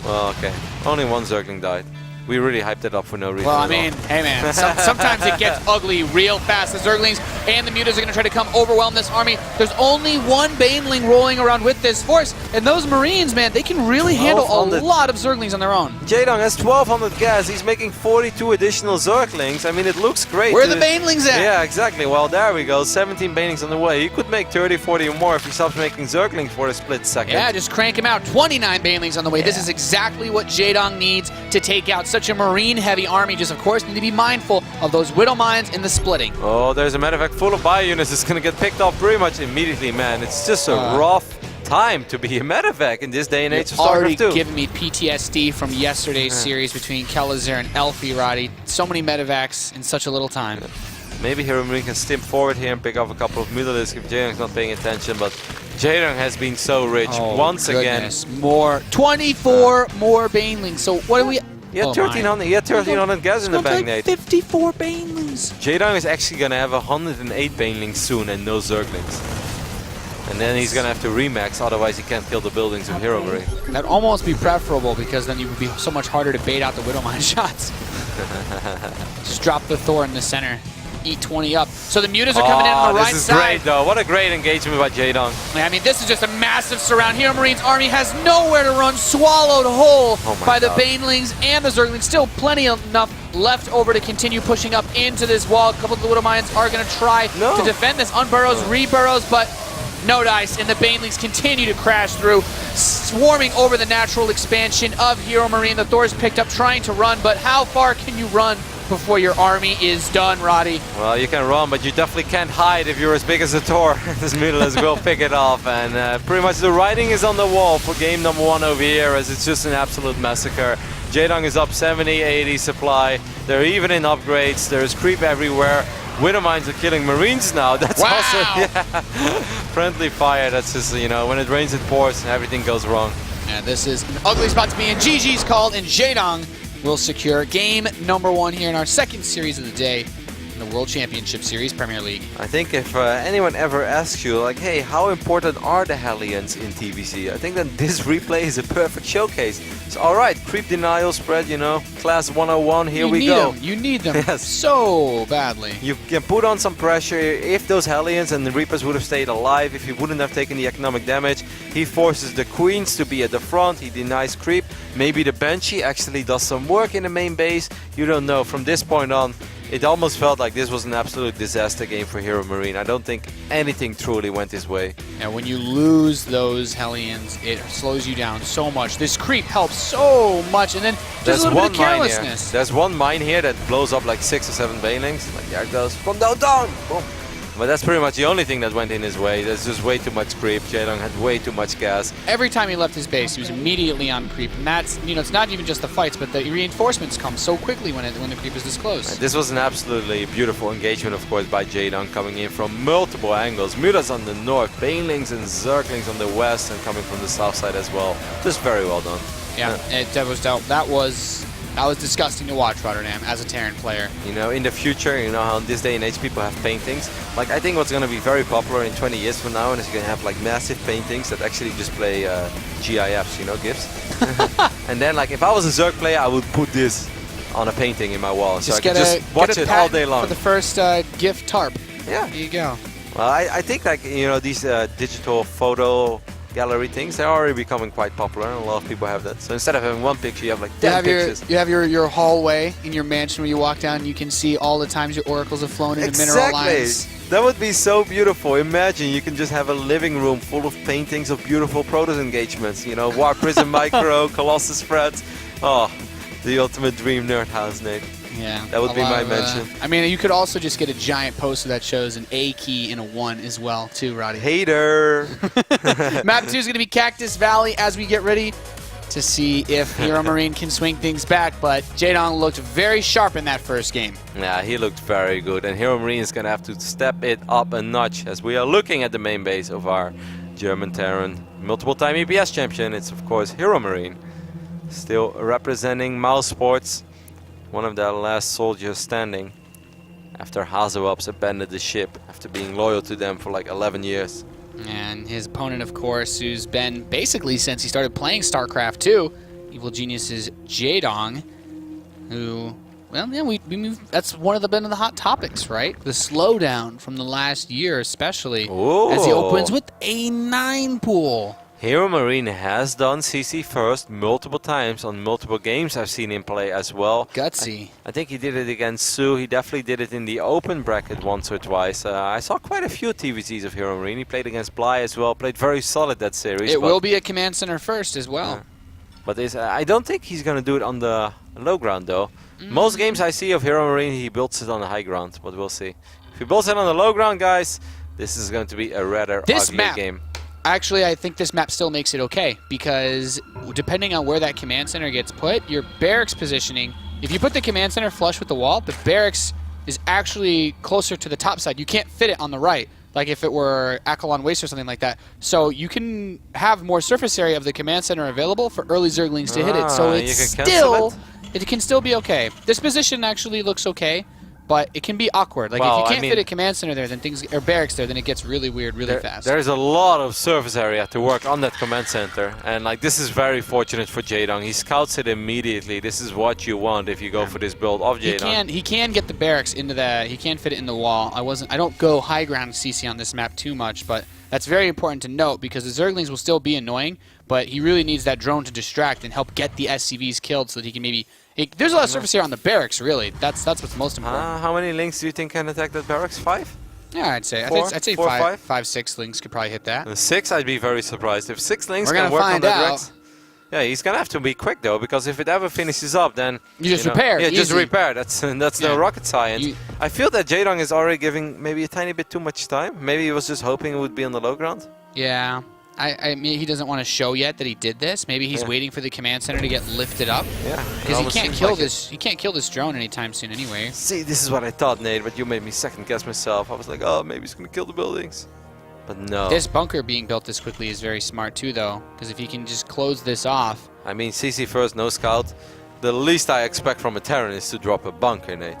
Well, okay. Only 1 Zergling died. We really hyped it up for no reason. Well, I mean, hey man, sometimes it gets ugly real fast. The Zerglings and the Mutas are going to try to come overwhelm this army. There's only 1 Baneling rolling around with this force, and those Marines, man, they can really handle a lot of Zerglings on their own. Jaedong has 1,200 gas. He's making 42 additional Zerglings. I mean, it looks great. Where are the Banelings at? Yeah, exactly. Well, there we go. 17 Banelings on the way. He could make 30, 40 or more if he stops making Zerglings for a split second. Yeah, just crank him out. 29 Banelings on the way. Yeah. This is exactly what Jaedong needs to take out such a Marine-heavy army. Just, of course, need to be mindful of those Widow Mines and the splitting. Oh, there's a medevac full of bio units. It's going to get picked off pretty much immediately, man. It's just a rough time to be a medevac in this day and age of StarCraft 2. Already giving me PTSD from yesterday's series between Kelazir and Elfie, Roddy. So many medevacs in such a little time. Maybe Hero Marine can stim forward here and pick up a couple of Mutalisks if Jaedong's not paying attention, but Jaedong has been so rich once again. More 24 more Banelings. So what do we? He had 1,300. He had 1,300 gas in the bank, Nate. 54 Banelings. Jaedong is actually gonna have 108 Banelings soon and no Zerglings. And then he's gonna have to remax, otherwise he can't kill the buildings of Hero Marine. That'd almost be preferable because then you would be so much harder to bait out the Widow Mine shots. Just drop the Thor in the center. Eat 20 up. So the Mutas are coming in on the right side. This is great, though. What a great engagement by Jaedong. I mean, this is just a massive surround. Hero Marine's army has nowhere to run, swallowed whole by the Banelings and the Zerglings. Still plenty enough left over to continue pushing up into this wall. A couple of the Widow Mines are going to try to defend this. Unburrows, reburrows, but no dice, and the Banelings continue to crash through, swarming over the natural expansion of Hero Marine. The Thor's picked up, trying to run, but how far can you run before your army is done, Roddy? Well, you can run, but you definitely can't hide if you're as big as a Thor. This Mutalisk will pick it off, and pretty much the writing is on the wall for game number 1 over here, as it's just an absolute massacre. Jaedong is up 70, 80 supply. They're even in upgrades. There's creep everywhere. Widow Mines are killing Marines now. That's also friendly fire. That's just, when it rains it pours and everything goes wrong. And this is an ugly spot to be in. GG's called, and Jaedong will secure game number 1 here in our second series of the day in the World Championship Series, Premier League. I think if anyone ever asks you, like, hey, how important are the Hellions in TVC? I think that this replay is a perfect showcase. It's alright, creep denial spread, class 101, here we go. You need them so badly. You can put on some pressure. If those Hellions and the Reapers would have stayed alive, if you wouldn't have taken the economic damage, He forces the queens to be at the front. He denies creep. Maybe the Banshee actually does some work in the main base. You don't know. From this point on, it almost felt like this was an absolute disaster game for Hero Marine. I don't think anything truly went his way. And when you lose those Hellions, it slows you down so much. This creep helps so much, and then just a little bit of carelessness. There's one mine here that blows up like 6 or 7 banelings. Like, there it goes. From down, down! Boom. But that's pretty much the only thing that went in his way. There's just way too much creep. Jaedong had way too much gas. Every time he left his base, he was immediately on creep, and that's, you know, it's not even just the fights, but the reinforcements come so quickly when the creep is this close. This was an absolutely beautiful engagement, of course, by Jaedong, coming in from multiple angles. Mutas on the north, banelings and zerglings on the west, and coming from the south side as well. Just very well done. Yeah, that was disgusting to watch, Rotterdam, as a Terran player. You know, in the future, you know how in this day and age people have paintings. Like, I think what's going to be very popular in 20 years from now is you're going to have like massive paintings that actually display GIFs, you know, GIFs. And then, like, if I was a Zerg player, I would put this on a painting in my wall, so I could just watch it all day long. For the first GIF tarp. Yeah. There you go. Well, I think, like, you know, these digital photo gallery things, they're already becoming quite popular, and a lot of people have that. So instead of having one picture, you have like 10 pictures. You have your hallway in your mansion where you walk down, you can see all the times your oracles have flown into mineral lines. That would be so beautiful. Imagine you can just have a living room full of paintings of beautiful Protoss engagements. You know, War Prism Micro, Colossus Frets. Oh, the ultimate dream nerd house, Nate. Yeah, that would be my mention. I mean, you could also just get a giant poster that shows an A key and a 1 as well, too, Roddy. Hater. Map 2 is going to be Cactus Valley as we get ready to see if Hero Marine can swing things back, but Jaedong looked very sharp in that first game. Yeah, he looked very good, and Hero Marine is going to have to step it up a notch as we are looking at the main base of our German Terran multiple-time EPS champion. It's, of course, Hero Marine, still representing Mouse Sports. One of the last soldiers standing after Hazoelps abandoned the ship after being loyal to them for like 11 years. And his opponent, of course, who's been basically since he started playing StarCraft 2, Evil Genius's Jaedong, who, well, yeah, we moved, that's one of the hot topics, right? The slowdown from the last year, especially, as he opens with a 9 pool. Hero Marine has done CC first multiple times on multiple games I've seen him play as well. Gutsy. I think he did it against Sue. He definitely did it in the open bracket once or twice. I saw quite a few TVCs of Hero Marine. He played against Bly as well. Played very solid that series. It will be a command center first as well. But I don't think he's going to do it on the low ground though. Most games I see of Hero Marine, he builds it on the high ground, but we'll see. If he builds it on the low ground, guys, this is going to be a rather ugly game. Actually, I think this map still makes it okay, because depending on where that command center gets put, your barracks positioning, if you put the command center flush with the wall, the barracks is actually closer to the top side. You can't fit it on the right, like if it were Akalon Waste or something like that. So you can have more surface area of the command center available for early Zerglings to hit it. So it can still be okay. This position actually looks okay, but it can be awkward. Like, if you can't fit a command center there, then or barracks there, then it gets really weird really fast. There's a lot of surface area to work on that command center, and like, this is very fortunate for Jaedong. He scouts it immediately. This is what you want if you go for this build of Jaedong. He can get the barracks into the. He can fit it in the wall. I don't go high ground CC on this map too much, but that's very important to note because the Zerglings will still be annoying, but he really needs that drone to distract and help get the SCVs killed so that he can maybe. There's a lot of surface here on the barracks, really. That's what's most important. How many links do you think can attack that barracks? 5? Yeah, I'd say. I'd say 5, 6 links could probably hit that. 6, I'd be very surprised. If 6 links can work on that Rex. Yeah, he's gonna have to be quick though, because if it ever finishes up, then you just repair. Yeah, just repair. That's no rocket science. I feel that Jaedong is already giving maybe a tiny bit too much time. Maybe he was just hoping it would be on the low ground. Yeah. I mean, he doesn't want to show yet that he did this. Maybe he's waiting for the command center to get lifted up. Yeah, because he can't kill this. He can't kill this drone anytime soon, anyway. See, this is what I thought, Nate. But you made me second guess myself. I was like, oh, maybe he's gonna kill the buildings. But no. This bunker being built this quickly is very smart too, though, because if he can just close this off. I mean, CC first, no scout. The least I expect from a Terran is to drop a bunker, Nate.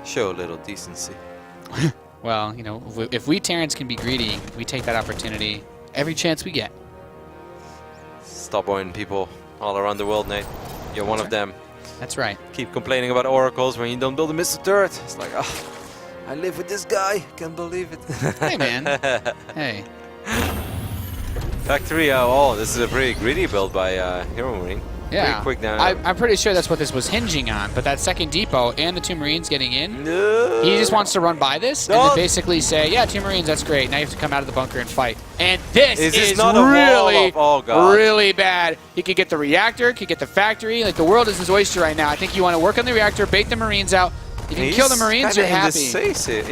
Show a little decency. Well, you know, if we Terrans can be greedy, we take that opportunity every chance we get. Stubborn people all around the world, Nate. You're one of them. That's right. Keep complaining about oracles when you don't build a missile turret. It's like, oh, I live with this guy. Can't believe it. Hey, man. Hey. Factory, oh, this is a pretty greedy build by Hero Marine. Yeah, Pretty quick now. I'm pretty sure that's what this was hinging on. But that second depot and the 2 Marines getting in, No. he just wants to run by this and No. then basically say, yeah, 2 Marines, that's great. Now you have to come out of the bunker and fight. And this is not a wall really, of- oh, God. really bad. He could get the reactor, could get the factory. Like, the world is his oyster right now. I think you want to work on the reactor, bait the Marines out. If you can kill the Marines, you're happy.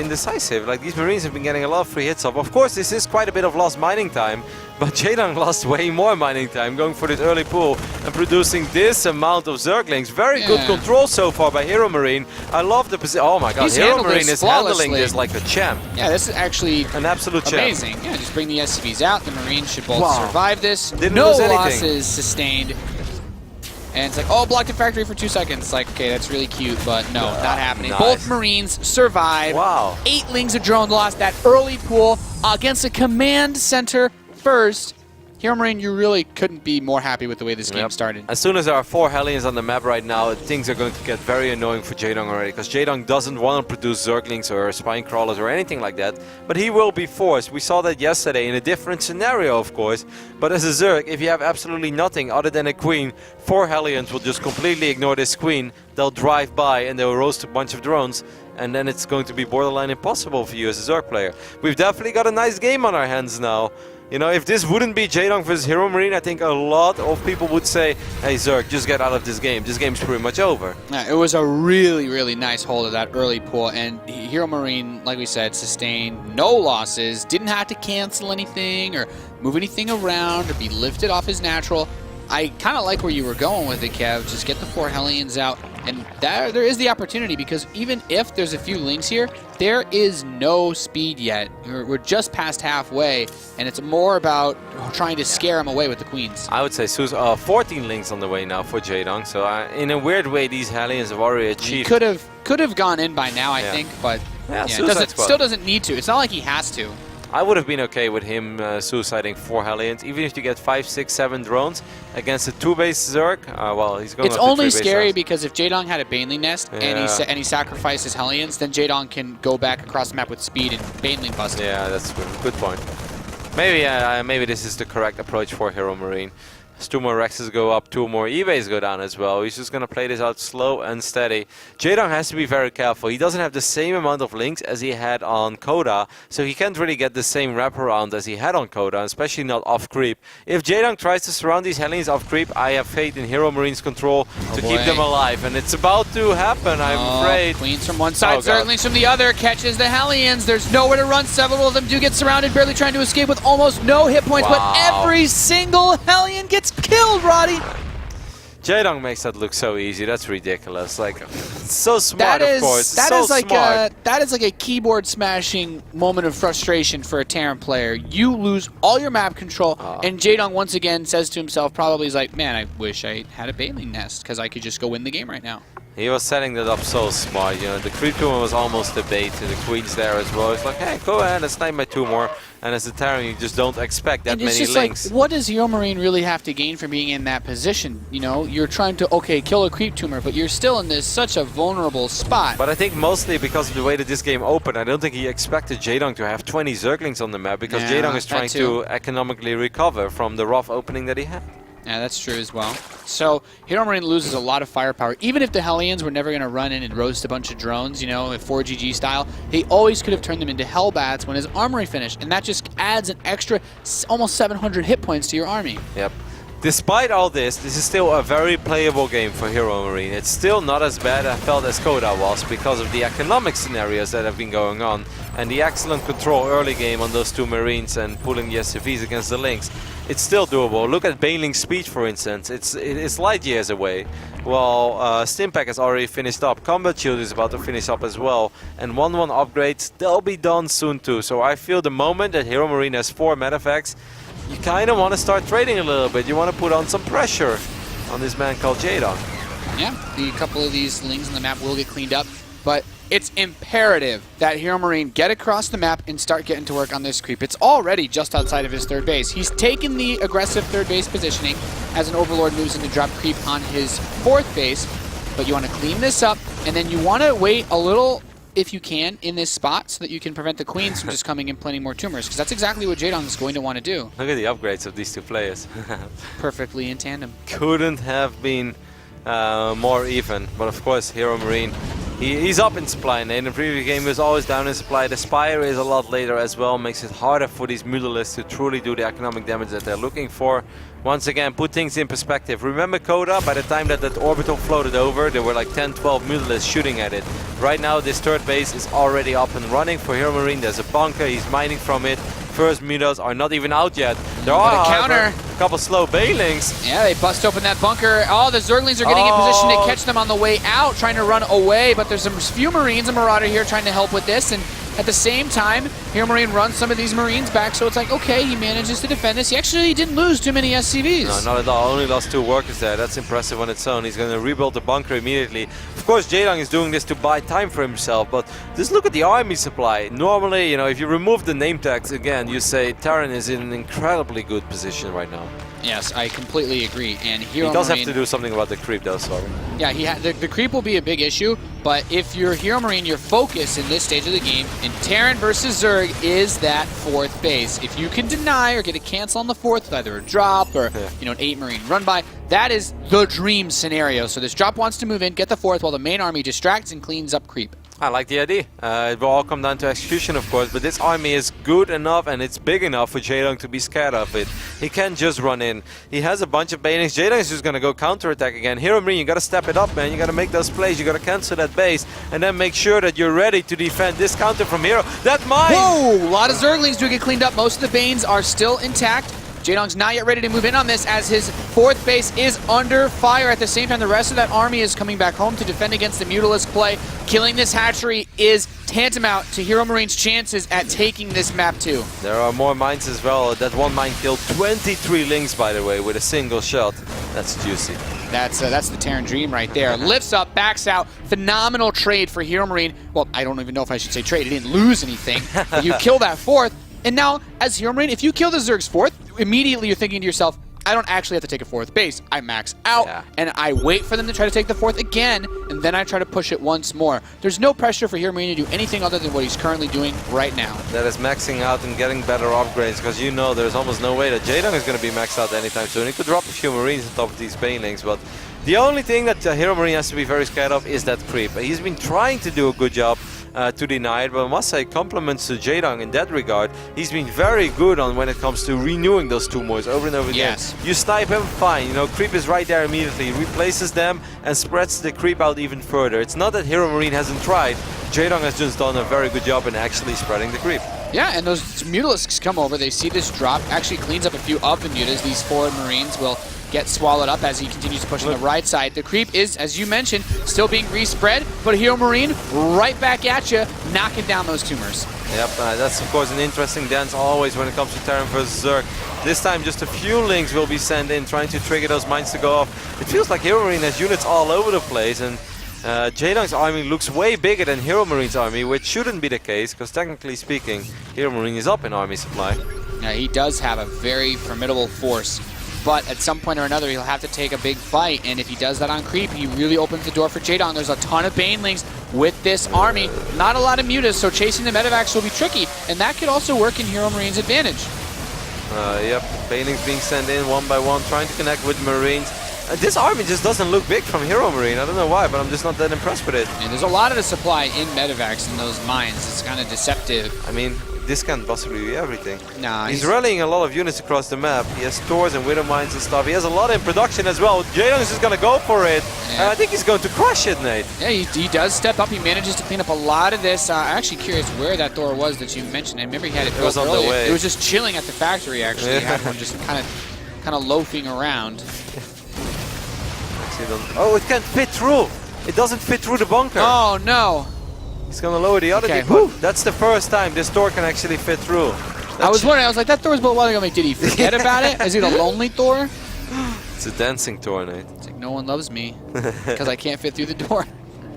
Indecisive. Like, these Marines have been getting a lot of free hits off. Of course, this is quite a bit of lost mining time, but Jaedong lost way more mining time going for this early pool and producing this amount of Zerglings. Very good control so far by Hero Marine. I love the position. Oh my god, He's Hero handled Marine this is handling flawlessly. this like a champ. Yeah, this is actually An absolute champ. amazing. Yeah, just bring the SCVs out. The Marines should both Wow. survive this. Didn't No lose anything. losses sustained. And it's like, oh, block the factory for 2 seconds. Like, okay, that's really cute, but no, not happening. Nice. Both Marines survive. Wow. 8 Lings of Drone lost that early pool against a command center first. Hero Marine, you really couldn't be more happy with the way this game started. As soon as there are 4 Hellions on the map right now, things are going to get very annoying for Jaedong already, because Jaedong doesn't want to produce Zerglings or Spine Crawlers or anything like that, but he will be forced. We saw that yesterday in a different scenario, of course, but as a Zerg, if you have absolutely nothing other than a Queen, 4 Hellions will just completely ignore this Queen. They'll drive by and they'll roast a bunch of drones, and then it's going to be borderline impossible for you as a Zerg player. We've definitely got a nice game on our hands now. You know, if this wouldn't be Jaedong versus Hero Marine, I think a lot of people would say, hey Zerg, just get out of this game. This game's pretty much over. Yeah, it was a really, really nice hold of that early pool, and Hero Marine, like we said, sustained no losses, didn't have to cancel anything or move anything around or be lifted off his natural. I kind of like where you were going with it, Kev. Just get the 4 Hellions out, and there is the opportunity, because even if there's a few links here, there is no speed yet. We're just past halfway, and it's more about trying to scare him away with the Queens. I would say 14 links on the way now for Jaedong, so in a weird way, these Hellions have already achieved. He could have gone in by now, I think, but Yeah, it still doesn't need to. It's not like he has to. I would have been okay with him suiciding 4 Hellions, even if you get 5, 6, 7 drones against a 2-base Zerg. Well, he's going. It's up to only 3-base scary rounds. because if Jaedong had a Baneling nest and he sacrifices Hellions, then Jaedong can go back across the map with speed and Baneling bust him. Yeah, that's good. Good point. Maybe this is the correct approach for Hero Marine. As 2 more Rexes go up, 2 more eBays go down as well. He's just going to play this out slow and steady. Jaedong has to be very careful. He doesn't have the same amount of links as he had on Coda, so he can't really get the same wraparound as he had on Coda, especially not off creep. If Jaedong tries to surround these Hellions off creep, I have faith in Hero Marine's control to keep them alive, and it's about to happen, I'm afraid. Queens from one side, Oh, God. Zerglings from the other, catches the Hellions. There's nowhere to run. Several of them do get surrounded, barely trying to escape with almost no hit points, Wow. but every single Hellion gets killed, Roddy. Jaedong makes that look so easy. That's ridiculous. Like, so smart, of course. That so is like smart. that is like a keyboard smashing moment of frustration for a Terran player. You lose all your map control, and Jaedong once again says to himself, probably is like, man, I wish I had a Baneling nest because I could just go win the game right now. He was setting that up so smart, you know. The creep tumor was almost a bait, and the Queen's there as well. It's like, hey, go ahead and snipe my tumor. And as a Terran, you just don't expect that And it's many just links. like, what does Hero Marine really have to gain from being in that position? You know, you're trying to, okay, kill a creep tumor, but you're still in this such a vulnerable spot. But I think mostly because of the way that this game opened, I don't think he expected Jaedong to have 20 Zerglings on the map, because Yeah, Jaedong is that trying too. to economically recover from the rough opening that he had. Yeah, that's true as well. So, Hero Marine loses a lot of firepower. Even if the Hellions were never going to run in and roast a bunch of drones, you know, 4GG style, he always could have turned them into Hellbats when his armory finished, and that just adds an extra almost 700 hit points to your army. Yep. Despite all this is still a very playable game for Hero Marine. It's still not as bad I felt as Coda was, because of the economic scenarios that have been going on and the excellent control early game on those 2 Marines and pulling the SCVs against the Lynx. It's still doable. Look at Baneling's speed, for instance. It's light years away. Well, Stimpack has already finished up. Combat Shield is about to finish up as well. And 1-1 upgrades, they'll be done soon too. So I feel the moment that Hero Marine has 4 medevacts, you kind of want to start trading a little bit. You want to put on some pressure on this man called Jaedong. Yeah, a couple of these Lings on the map will get cleaned up, but it's imperative that Hero Marine get across the map and start getting to work on this creep. It's already just outside of his 3rd base. He's taken the aggressive 3rd base positioning as an Overlord moves in to drop creep on his 4th base, but you want to clean this up, and then you want to wait a little if you can, in this spot so that you can prevent the queens from just coming and planting more tumors, because that's exactly what Jaedong is going to want to do. Look at the upgrades of these two players. Perfectly in tandem. Couldn't have been more even, but of course Hero Marine, he's up in supply. And in the previous game he was always down in supply. The Spire is a lot later as well, makes it harder for these Mutalisks to truly do the economic damage that they're looking for. Once again, put things in perspective. Remember Coda? By the time that orbital floated over, there were like 10-12 Mutalisks shooting at it. Right now this third base is already up and running for Hero Marine. There's a bunker, he's mining from it. First Mutas are not even out yet. There are counter. a couple slow Banelings. Yeah, they bust open that bunker. Oh, the Zerglings are getting in position to catch them on the way out, trying to run away, but there's some few Marines, a Marauder here trying to help with this, and at the same time, Hero Marine runs some of these Marines back, so it's like, okay, he manages to defend this. He actually didn't lose too many SCVs. No, not at all. Only lost 2 workers there. That's impressive on its own. He's going to rebuild the bunker immediately. Of course, Jaedong is doing this to buy time for himself, but just look at the army supply. Normally, you know, if you remove the name tags again, you say Terran is in an incredibly good position right now. Yes, I completely agree. And Hero He does Marine, have to do something about the creep though, sorry. Yeah, the creep will be a big issue, but if you're Hero Marine, your focus in this stage of the game in Terran versus Zerg is that 4th base. If you can deny or get a cancel on the 4th with either a drop or you know, an 8 Marine run by, that is the dream scenario. So this drop wants to move in, get the 4th while the main army distracts and cleans up creep. I like the idea. It will all come down to execution, of course, but this army is good enough and it's big enough for Jaedong to be scared of it. He can't just run in. He has a bunch of Banelings. Jaedong is just going to go counterattack again. Hero Marine, you got to step it up, man. You got to make those plays. You got to cancel that base and then make sure that you're ready to defend this counter from Hero. That mine! Whoa! A lot of Zerglings do get cleaned up. Most of the Banes are still intact. Jaedong's not yet ready to move in on this as his 4th base is under fire. At the same time, the rest of that army is coming back home to defend against the Mutalisk play. Killing this hatchery is tantamount to Hero Marine's chances at taking this map too. There are more mines as well. That one mine killed 23 Lings, by the way, with a single shot. That's juicy. That's the Terran dream right there. Lifts up, backs out. Phenomenal trade for Hero Marine. Well, I don't even know if I should say trade. He didn't lose anything. But you kill that 4th. And now, as Hero Marine, if you kill the Zerg's 4th, immediately you're thinking to yourself, I don't actually have to take a 4th base. I max out, and I wait for them to try to take the 4th again, and then I try to push it once more. There's no pressure for Hero Marine to do anything other than what he's currently doing right now. That is maxing out and getting better upgrades, because you know there's almost no way that Jaedong is going to be maxed out anytime soon. He could drop a few Marines on top of these Banelings, but the only thing that Hero Marine has to be very scared of is that creep. He's been trying to do a good job to deny it, but I must say compliments to Jaedong in that regard. He's been very good on when it comes to renewing those tumors over and over again. You snipe him, fine, you know, creep is right there immediately, he replaces them and spreads the creep out even further. It's not that Hero Marine hasn't tried, Jaedong has just done a very good job in actually spreading the creep. Yeah, and those Mutalisks come over, they see this drop, actually cleans up a few of the Mutas. These 4 Marines will get swallowed up as he continues to push on the right side. The creep is, as you mentioned, still being respread, but Hero Marine right back at you, knocking down those tumors. Yep, that's of course an interesting dance always when it comes to Terran versus Zerg. This time just a few Lings will be sent in, trying to trigger those mines to go off. It feels like Hero Marine has units all over the place, and Jaedong's army looks way bigger than Hero Marine's army, which shouldn't be the case, because technically speaking, Hero Marine is up in army supply. Now, he does have a very formidable force, but at some point or another, he'll have to take a big fight, and if he does that on creep, he really opens the door for Jaedong. There's a ton of Banelings with this army, not a lot of Mutas, so chasing the Medivacs will be tricky, and that could also work in Hero Marine's advantage. Yep, Banelings being sent in one by one, trying to connect with Marines. This army just doesn't look big from Hero Marine. I don't know why, but I'm just not that impressed with it. And there's a lot of the supply in Medivacs in those mines. It's kind of deceptive. I mean, this can't possibly be everything. Nah, he's rallying a lot of units across the map. He has stores and widow mines and stuff. He has a lot in production as well. Jaedong is just going to go for it. Yeah. And I think he's going to crush it, Nate. Yeah, he does step up. He manages to clean up a lot of this. I'm actually curious where that door was that you mentioned. I remember he had it built on earlier. the way. It was just chilling at the factory, actually. He had one just kind of loafing around. Oh, it can't fit through. It doesn't fit through the bunker. Oh, no. He's going to lower the other depot. That's the first time this door can actually fit through. I was wondering, I was like, that door was built a while ago. Did he forget about it? Is it a lonely door? It's a dancing door, Nate. It's like, no one loves me because I can't fit through the door.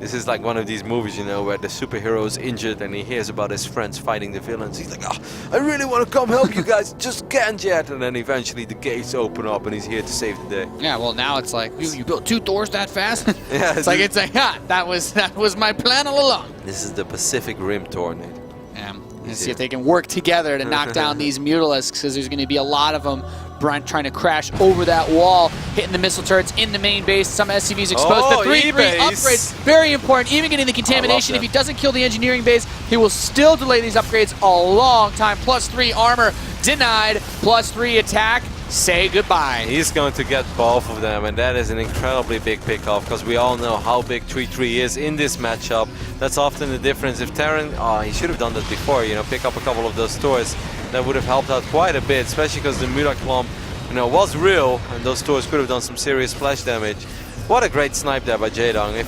This is like one of these movies, you know, where the superhero is injured and he hears about his friends fighting the villains. He's like, oh, I really want to come help you guys, just can't yet. And then eventually the gates open up and he's here to save the day. Yeah, well now it's like, you built 2 Thors that fast? Yeah, it's like, yeah, that was my plan all along. This is the Pacific Rim tornado. Yeah, and see if they can work together to knock down these Mutalisks, because there's going to be a lot of them trying to crash over that wall, hitting the missile turrets in the main base. Some SCVs exposed. Oh, The 3-3 E-base. upgrades, very important. Even getting the contamination, if he doesn't kill the engineering base, he will still delay these upgrades a long time. +3 armor denied, +3 attack. Say goodbye. He's going to get both of them, and that is an incredibly big pickoff, because we all know how big 3-3 is in this matchup. That's often the difference. If Terran, he should have done that before, you know, pick up a couple of those Thors. That would have helped out quite a bit, especially because the Muda Clump, you know, was real, and those Thors could have done some serious splash damage. What a great snipe there by Jaedong.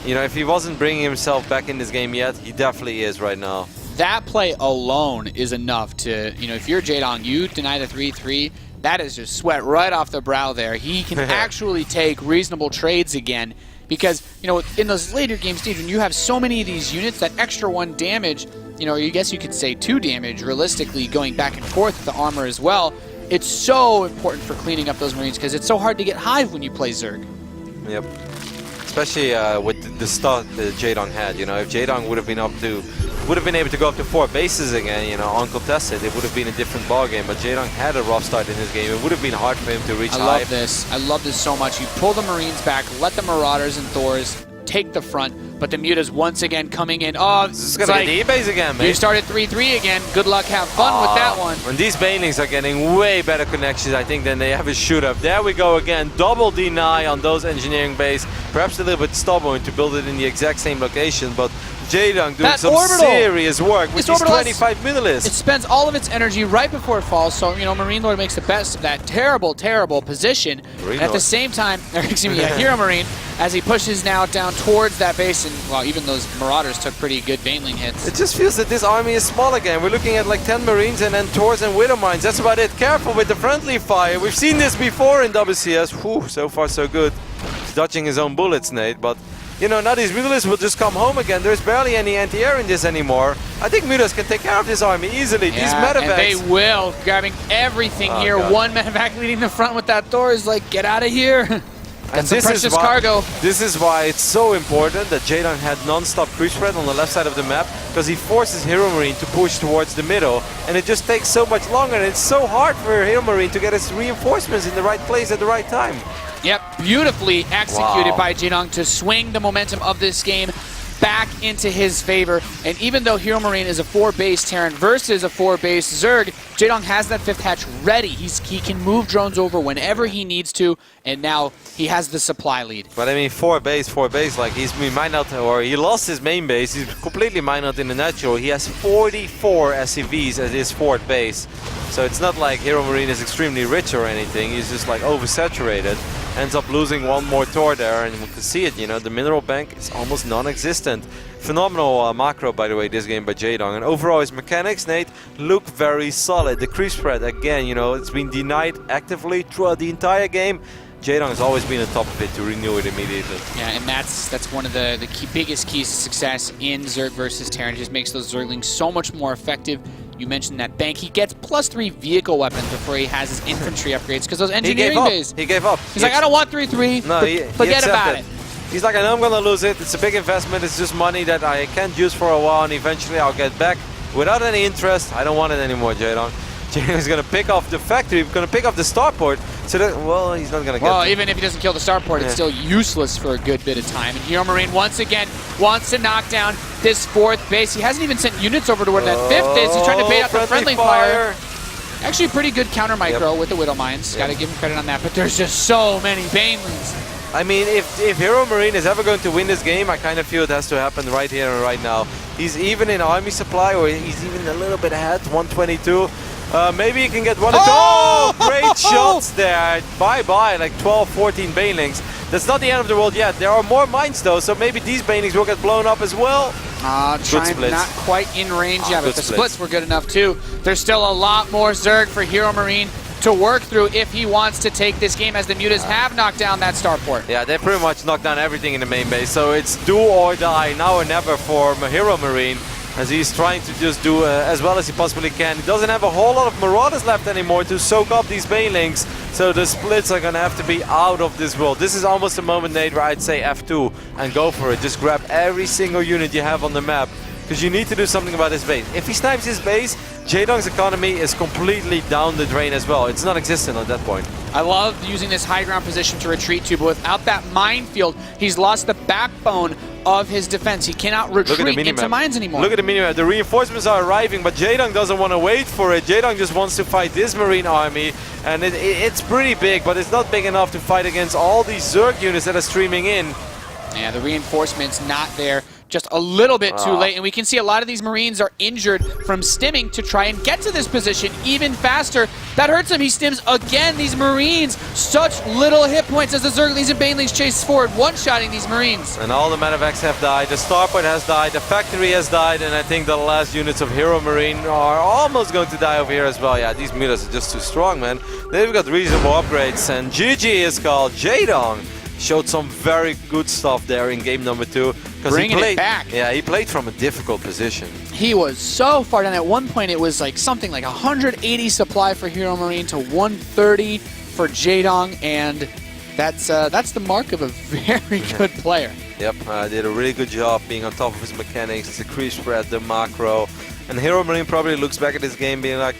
If he wasn't bringing himself back in this game yet, he definitely is right now. That play alone is enough to, if you're Jaedong, you deny the 3-3. That is just sweat right off the brow there. He can actually take reasonable trades again, because, in those later game stage, when you have so many of these units, that extra 1 damage, I guess you could say 2 damage, realistically, going back and forth with the armor as well. It's so important for cleaning up those Marines, because it's so hard to get Hive when you play Zerg. Yep. Especially with the start that Jaedong had. If Jaedong would have been able to go up to 4 bases again, uncontested, it would have been a different ballgame. But Jaedong had a rough start in his game. It would have been hard for him to reach high. I love this so much. You pull the Marines back, let the Marauders and Thors take the front, but the Mutas once again coming in. Oh, this is going to be the E-base again, man. You started 3-3 again. Good luck, have fun with that one. When these Banelings are getting way better connections, I think, than they have a shoot-up. There we go again. Double deny on those engineering base. Perhaps a little bit stubborn to build it in the exact same location, but Jaedong doing some serious work with these 25 Mutalisks. It spends all of its energy right before it falls, so, Marine Lord makes the best of that terrible, terrible position. At the same time, Hero Marine, as he pushes now down towards that base, and, well, even those Marauders took pretty good Baneling hits. It just feels that this army is small again. We're looking at like 10 Marines and then Thors and Widow Mines. That's about it. Careful with the friendly fire. We've seen this before in WCS. Whew, so far so good. He's dodging his own bullets, Nate, but now these Mutalisks will just come home again. There's barely any anti-air in this anymore. I think Mutas can take care of this army easily. Yeah, these medevacs. And they will, grabbing everything here. God. 1 medevac leading the front with that Thor is like, get out of here. And this is cargo. This is why it's so important that Jaedong had non-stop creep spread on the left side of the map, because he forces Hero Marine to push towards the middle, and it just takes so much longer, and it's so hard for Hero Marine to get his reinforcements in the right place at the right time. Yep, beautifully executed by Jaedong to swing the momentum of this game back into his favor. And even though Hero Marine is a 4-base Terran versus a 4-base Zerg, Jaedong has that 5th hatch ready. He can move drones over whenever he needs to, and now he has the supply lead. But I mean, 4-base, like he might not, or he lost his main base. He's completely mined out in the natural. He has 44 SCVs at his 4th base. So it's not like Hero Marine is extremely rich or anything. He's just like oversaturated. Ends up losing 1 more Thor there, and we can see it, the mineral bank is almost non-existent. Phenomenal macro, by the way, this game by Jaedong. And overall, his mechanics, Nate, look very solid. The creep spread, again, it's been denied actively throughout the entire game. Jaedong has always been on top of it to renew it immediately. Yeah, and that's one of the biggest keys to success in Zerg versus Terran. It just makes those Zerglings so much more effective. You mentioned that bank. He gets +3 vehicle weapons before he has his infantry upgrades, because those engineering bays. He gave up. He's like, I don't want 3-3. No, forget about it. He's like, I know I'm going to lose it. It's a big investment. It's just money that I can't use for a while, and eventually I'll get back without any interest. I don't want it anymore, Jaedong. Jaedong's going to pick off the factory. He's going to pick off the starport. So that, well, he's not going to get Well, even if he doesn't kill the starport, it's still useless for a good bit of time. And Hero Marine once again wants to knock down this 4th base. He hasn't even sent units over to where that 5th is. He's trying to bait out the friendly fire. Actually, pretty good counter micro with the Widow Mines. Got to give him credit on that. But there's just so many Banelings. I mean, if Hero Marine is ever going to win this game, I kind of feel it has to happen right here and right now. He's even in army supply, or he's even a little bit ahead, 122. Maybe he can get one. Oh, great shots there. Bye-bye, like 12, 14 Banelings. That's not the end of the world yet. There are more mines, though, so maybe these Banelings will get blown up as well. Not quite in range yet, but the splits were good enough, too. There's still a lot more Zerg for Hero Marine. to work through if he wants to take this game, as the Mutas have knocked down that starport. Yeah, they pretty much knocked down everything in the main base, so it's do or die, now or never for Hero Marine, as he's trying to just do as well as he possibly can. He doesn't have a whole lot of Marauders left anymore to soak up these Banelings, so the splits are gonna have to be out of this world. This is almost a moment, Nate, where I'd say F2 and go for it. Just grab every single unit you have on the map, because you need to do something about his base. If he snipes his base, Jaedong's economy is completely down the drain as well. It's non-existent at that point. I love using this high ground position to retreat to, but without that minefield, he's lost the backbone of his defense. He cannot retreat into mines anymore. Look at the minimap. The reinforcements are arriving, but Jaedong doesn't want to wait for it. Jaedong just wants to fight this Marine army, and it's pretty big, but it's not big enough to fight against all these Zerg units that are streaming in. Yeah, the reinforcement's not there. Just a little bit too late, and we can see a lot of these Marines are injured from stimming to try and get to this position even faster. That hurts him. He stims again. These Marines, such little hit points as the Zerglings and Banelings chase forward, one-shotting these Marines. And all the Medivacs have died, the starport has died, the factory has died, and I think the last units of Hero Marine are almost going to die over here as well. Yeah, these mutas are just too strong, man. They've got reasonable upgrades, and GG is called. Jaedong showed some very good stuff there in game number 2. Bringing it back. Yeah, he played from a difficult position. He was so far down. At one point, it was like something like 180 supply for Hero Marine to 130 for Jaedong, and that's the mark of a very good player. Yep, did a really good job being on top of his mechanics, the creep spread, the macro, and Hero Marine probably looks back at this game being like,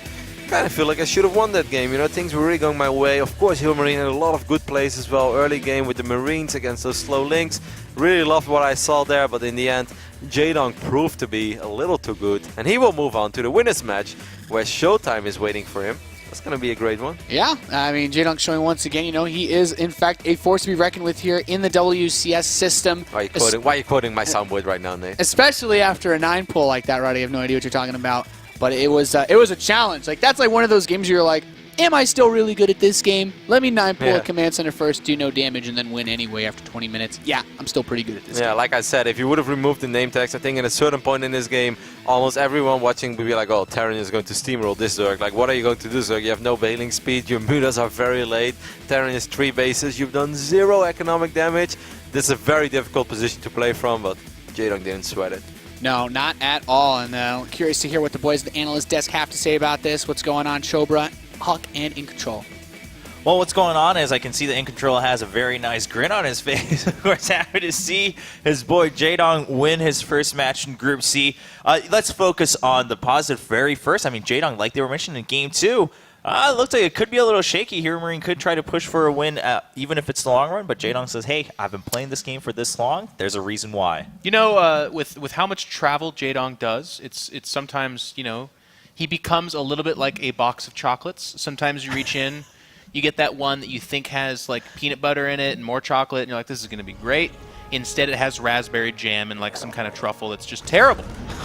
kind of feel like I should have won that game. You know, things were really going my way. Of course, Hero Marine had a lot of good plays as well. Early game with the Marines against those slow links. Really loved what I saw there, but in the end, Jaedong proved to be a little too good. And he will move on to the winners match, where Showtime is waiting for him. That's going to be a great one. Yeah, I mean, Jaedong showing once again, you know, he is, in fact, a force to be reckoned with here in the WCS system. Why are you quoting my soundboard right now, Nate? Especially after a 9 pull like that, Roddy. I have no idea what you're talking about. But it was a challenge. Like, that's like one of those games where you're like, am I still really good at this game? Let me 9 pull a command center first, do no damage, and then win anyway after 20 minutes. Yeah, I'm still pretty good at this game. Yeah, like I said, if you would have removed the name tags, I think at a certain point in this game, almost everyone watching would be like, oh, Terran is going to steamroll this Zerg. Like, what are you going to do, Zerg? You have no bailing speed, your mutas are very late, Terran is 3 bases, you've done 0 economic damage. This is a very difficult position to play from, but Jaedong didn't sweat it. No, not at all. And curious to hear what the boys at the analyst desk have to say about this. What's going on, Chobra, Huck, and In Control? Well, what's going on is I can see that In Control has a very nice grin on his face. Of course, happy to see his boy Jaedong win his first match in Group C. Let's focus on the positive very first. I mean, Jaedong, like they were mentioning in Game 2, it looks like it could be a little shaky here. Marine could try to push for a win, even if it's the long run. But Jaedong says, hey, I've been playing this game for this long. There's a reason why. You know, with how much travel Jaedong does, it's sometimes, you know, he becomes a little bit like a box of chocolates. Sometimes you reach in, you get that one that you think has like peanut butter in it and more chocolate, and you're like, this is going to be great. Instead, it has raspberry jam and like some kind of truffle that's just terrible.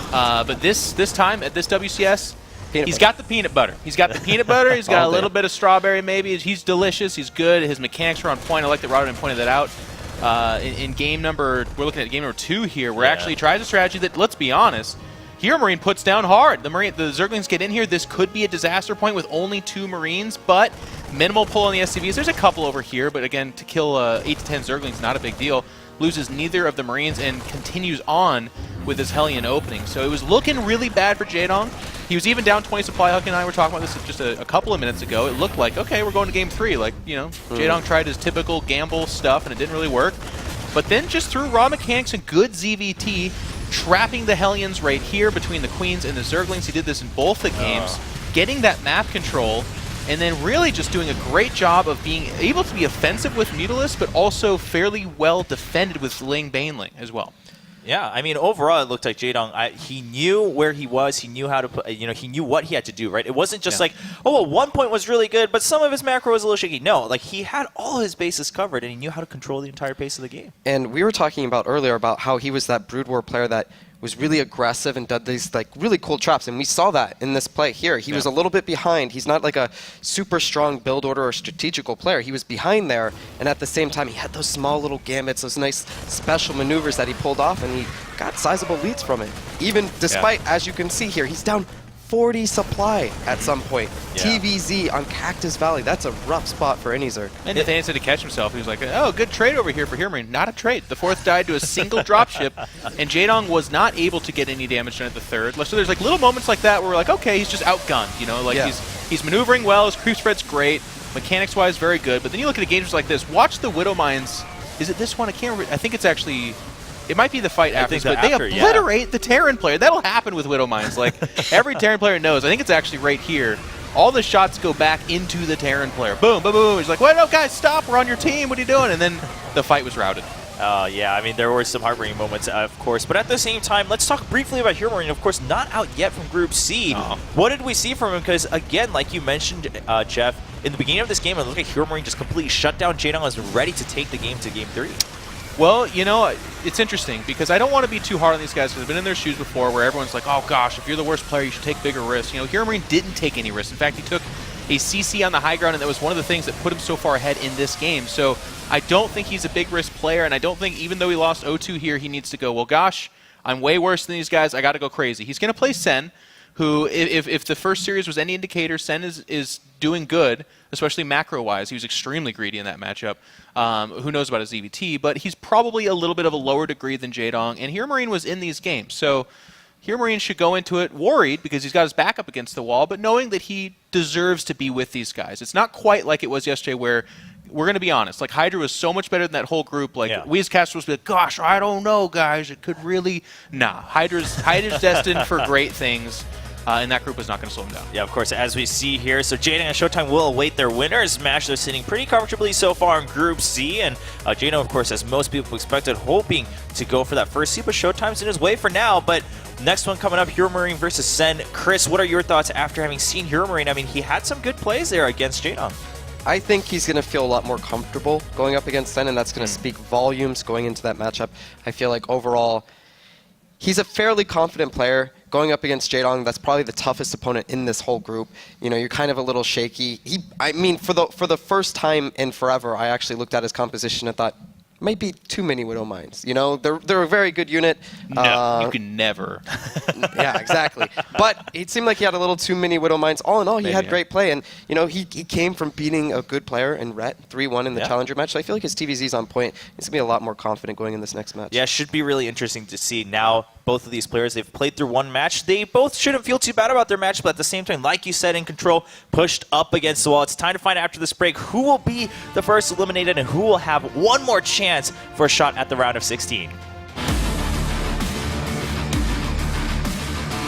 But this time at this WCS, he's got the peanut butter. He's got the peanut butter. He's got a little bit of strawberry maybe. He's delicious. He's good. His mechanics are on point. I like that Rodman pointed that out. In game number, we're looking at game number 2 here, where actually tries a strategy that, let's be honest, Hero Marine puts down hard. The Zerglings get in here. This could be a disaster point with only 2 Marines, but minimal pull on the SCVs. There's a couple over here, but again, to kill 8 to 10 Zerglings, not a big deal. Loses neither of the Marines and continues on with his Hellion opening. So it was looking really bad for Jaedong. He was even down 20 supply. Huck and I were talking about this just a couple of minutes ago. It looked like, okay, we're going to game 3. Like, you know, Jaedong tried his typical gamble stuff and it didn't really work. But then just through raw mechanics and good ZVT, trapping the Hellions right here between the Queens and the Zerglings. He did this in both the games, getting that map control, and then really just doing a great job of being able to be offensive with Mutalisk, but also fairly well defended with Ling Baneling as well. Yeah, I mean, overall, it looked like Jaedong, he knew where he was. He knew how to put, you know, he knew what he had to do, right? It wasn't just like, oh, well, one point was really good, but some of his macro was a little shaky. No, like, he had all his bases covered, and he knew how to control the entire pace of the game. And we were talking about earlier about how he was that Brood War player that was really aggressive and did these like really cool traps, and we saw that in this play here. He was a little bit behind. He's not like a super strong build order or strategical player. He was behind there, and at the same time he had those small little gambits, those nice special maneuvers that he pulled off, and he got sizable leads from it. Even despite, as you can see here, he's down 40 supply at some point. Yeah. TVZ on Cactus Valley. That's a rough spot for any Zerg. And Nathaniel had to catch himself. He was like, oh, good trade over here for Heromarine. Not a trade. The 4th died to a single dropship, and Jaedong was not able to get any damage done at the 3rd. So there's like little moments like that where we're like, okay, he's just outgunned. You know, like he's maneuvering well. His creep spread's great. Mechanics-wise, very good. But then you look at a game just like this. Watch the Widow Mines. Is it this one? I can't remember. I think it's actually... It might be the fight after this, but they obliterate the Terran player. That'll happen with Widow Mines. Like, every Terran player knows. I think it's actually right here. All the shots go back into the Terran player. Boom, boom, boom. He's like, wait, no, guys, stop. We're on your team. What are you doing? And then the fight was routed. Yeah, I mean, there were some heartbreaking moments, of course. But at the same time, let's talk briefly about Heromarine. Of course, not out yet from Group C. What did we see from him? Because, again, like you mentioned, Jeff, in the beginning of this game, it looked like Heromarine just completely shut down Jaedong, was ready to take the game to Game 3. Well, you know, it's interesting because I don't want to be too hard on these guys because I've been in their shoes before where everyone's like, oh gosh, if you're the worst player, you should take bigger risks. You know, Heromarine didn't take any risks. In fact, he took a CC on the high ground, and that was one of the things that put him so far ahead in this game. So I don't think he's a big risk player, and I don't think even though he lost 0-2 here, he needs to go, well, gosh, I'm way worse than these guys. I got to go crazy. He's going to play Sen, who, if the first series was any indicator, Sen is doing good, especially macro-wise. He was extremely greedy in that matchup. Who knows about his EVT, but he's probably a little bit of a lower degree than Jaedong, and Heromarine was in these games. So Heromarine should go into it worried because he's got his back up against the wall, but knowing that he deserves to be with these guys. It's not quite like it was yesterday where, we're going to be honest, like Hydra was so much better than that whole group. Like, we as casters would be like, gosh, I don't know, guys. It could really... Nah, Hydra's destined for great things. And that group is not going to slow them down. Yeah, of course, as we see here. So Jaedong and Showtime will await their winners match. They're sitting pretty comfortably so far in Group C. And Jaedong, of course, as most people expected, hoping to go for that first seed, but Showtime's in his way for now. But next one coming up, Heromarine versus Sen. Chris, what are your thoughts after having seen Heromarine? I mean, he had some good plays there against Jaedong. I think he's going to feel a lot more comfortable going up against Sen, and that's going to speak volumes going into that matchup. I feel like overall, he's a fairly confident player. Going up against Jaedong, that's probably the toughest opponent in this whole group. You know, you're kind of a little shaky. I mean, for the first time in forever, I actually looked at his composition and thought, might be too many Widow Mines. You know, they're a very good unit. No, you can never. Yeah, exactly. But it seemed like he had a little too many Widow Mines. All in all, he had great play. And, you know, he came from beating a good player in Rhett 3-1 in the Challenger match. So I feel like his TVZ's on point. He's going to be a lot more confident going in this next match. Yeah, it should be really interesting to see now. Both of these players, they've played through one match. They both shouldn't feel too bad about their match, but at the same time, like you said, in control, pushed up against the wall. It's time to find out after this break who will be the first eliminated and who will have one more chance for a shot at the round of 16.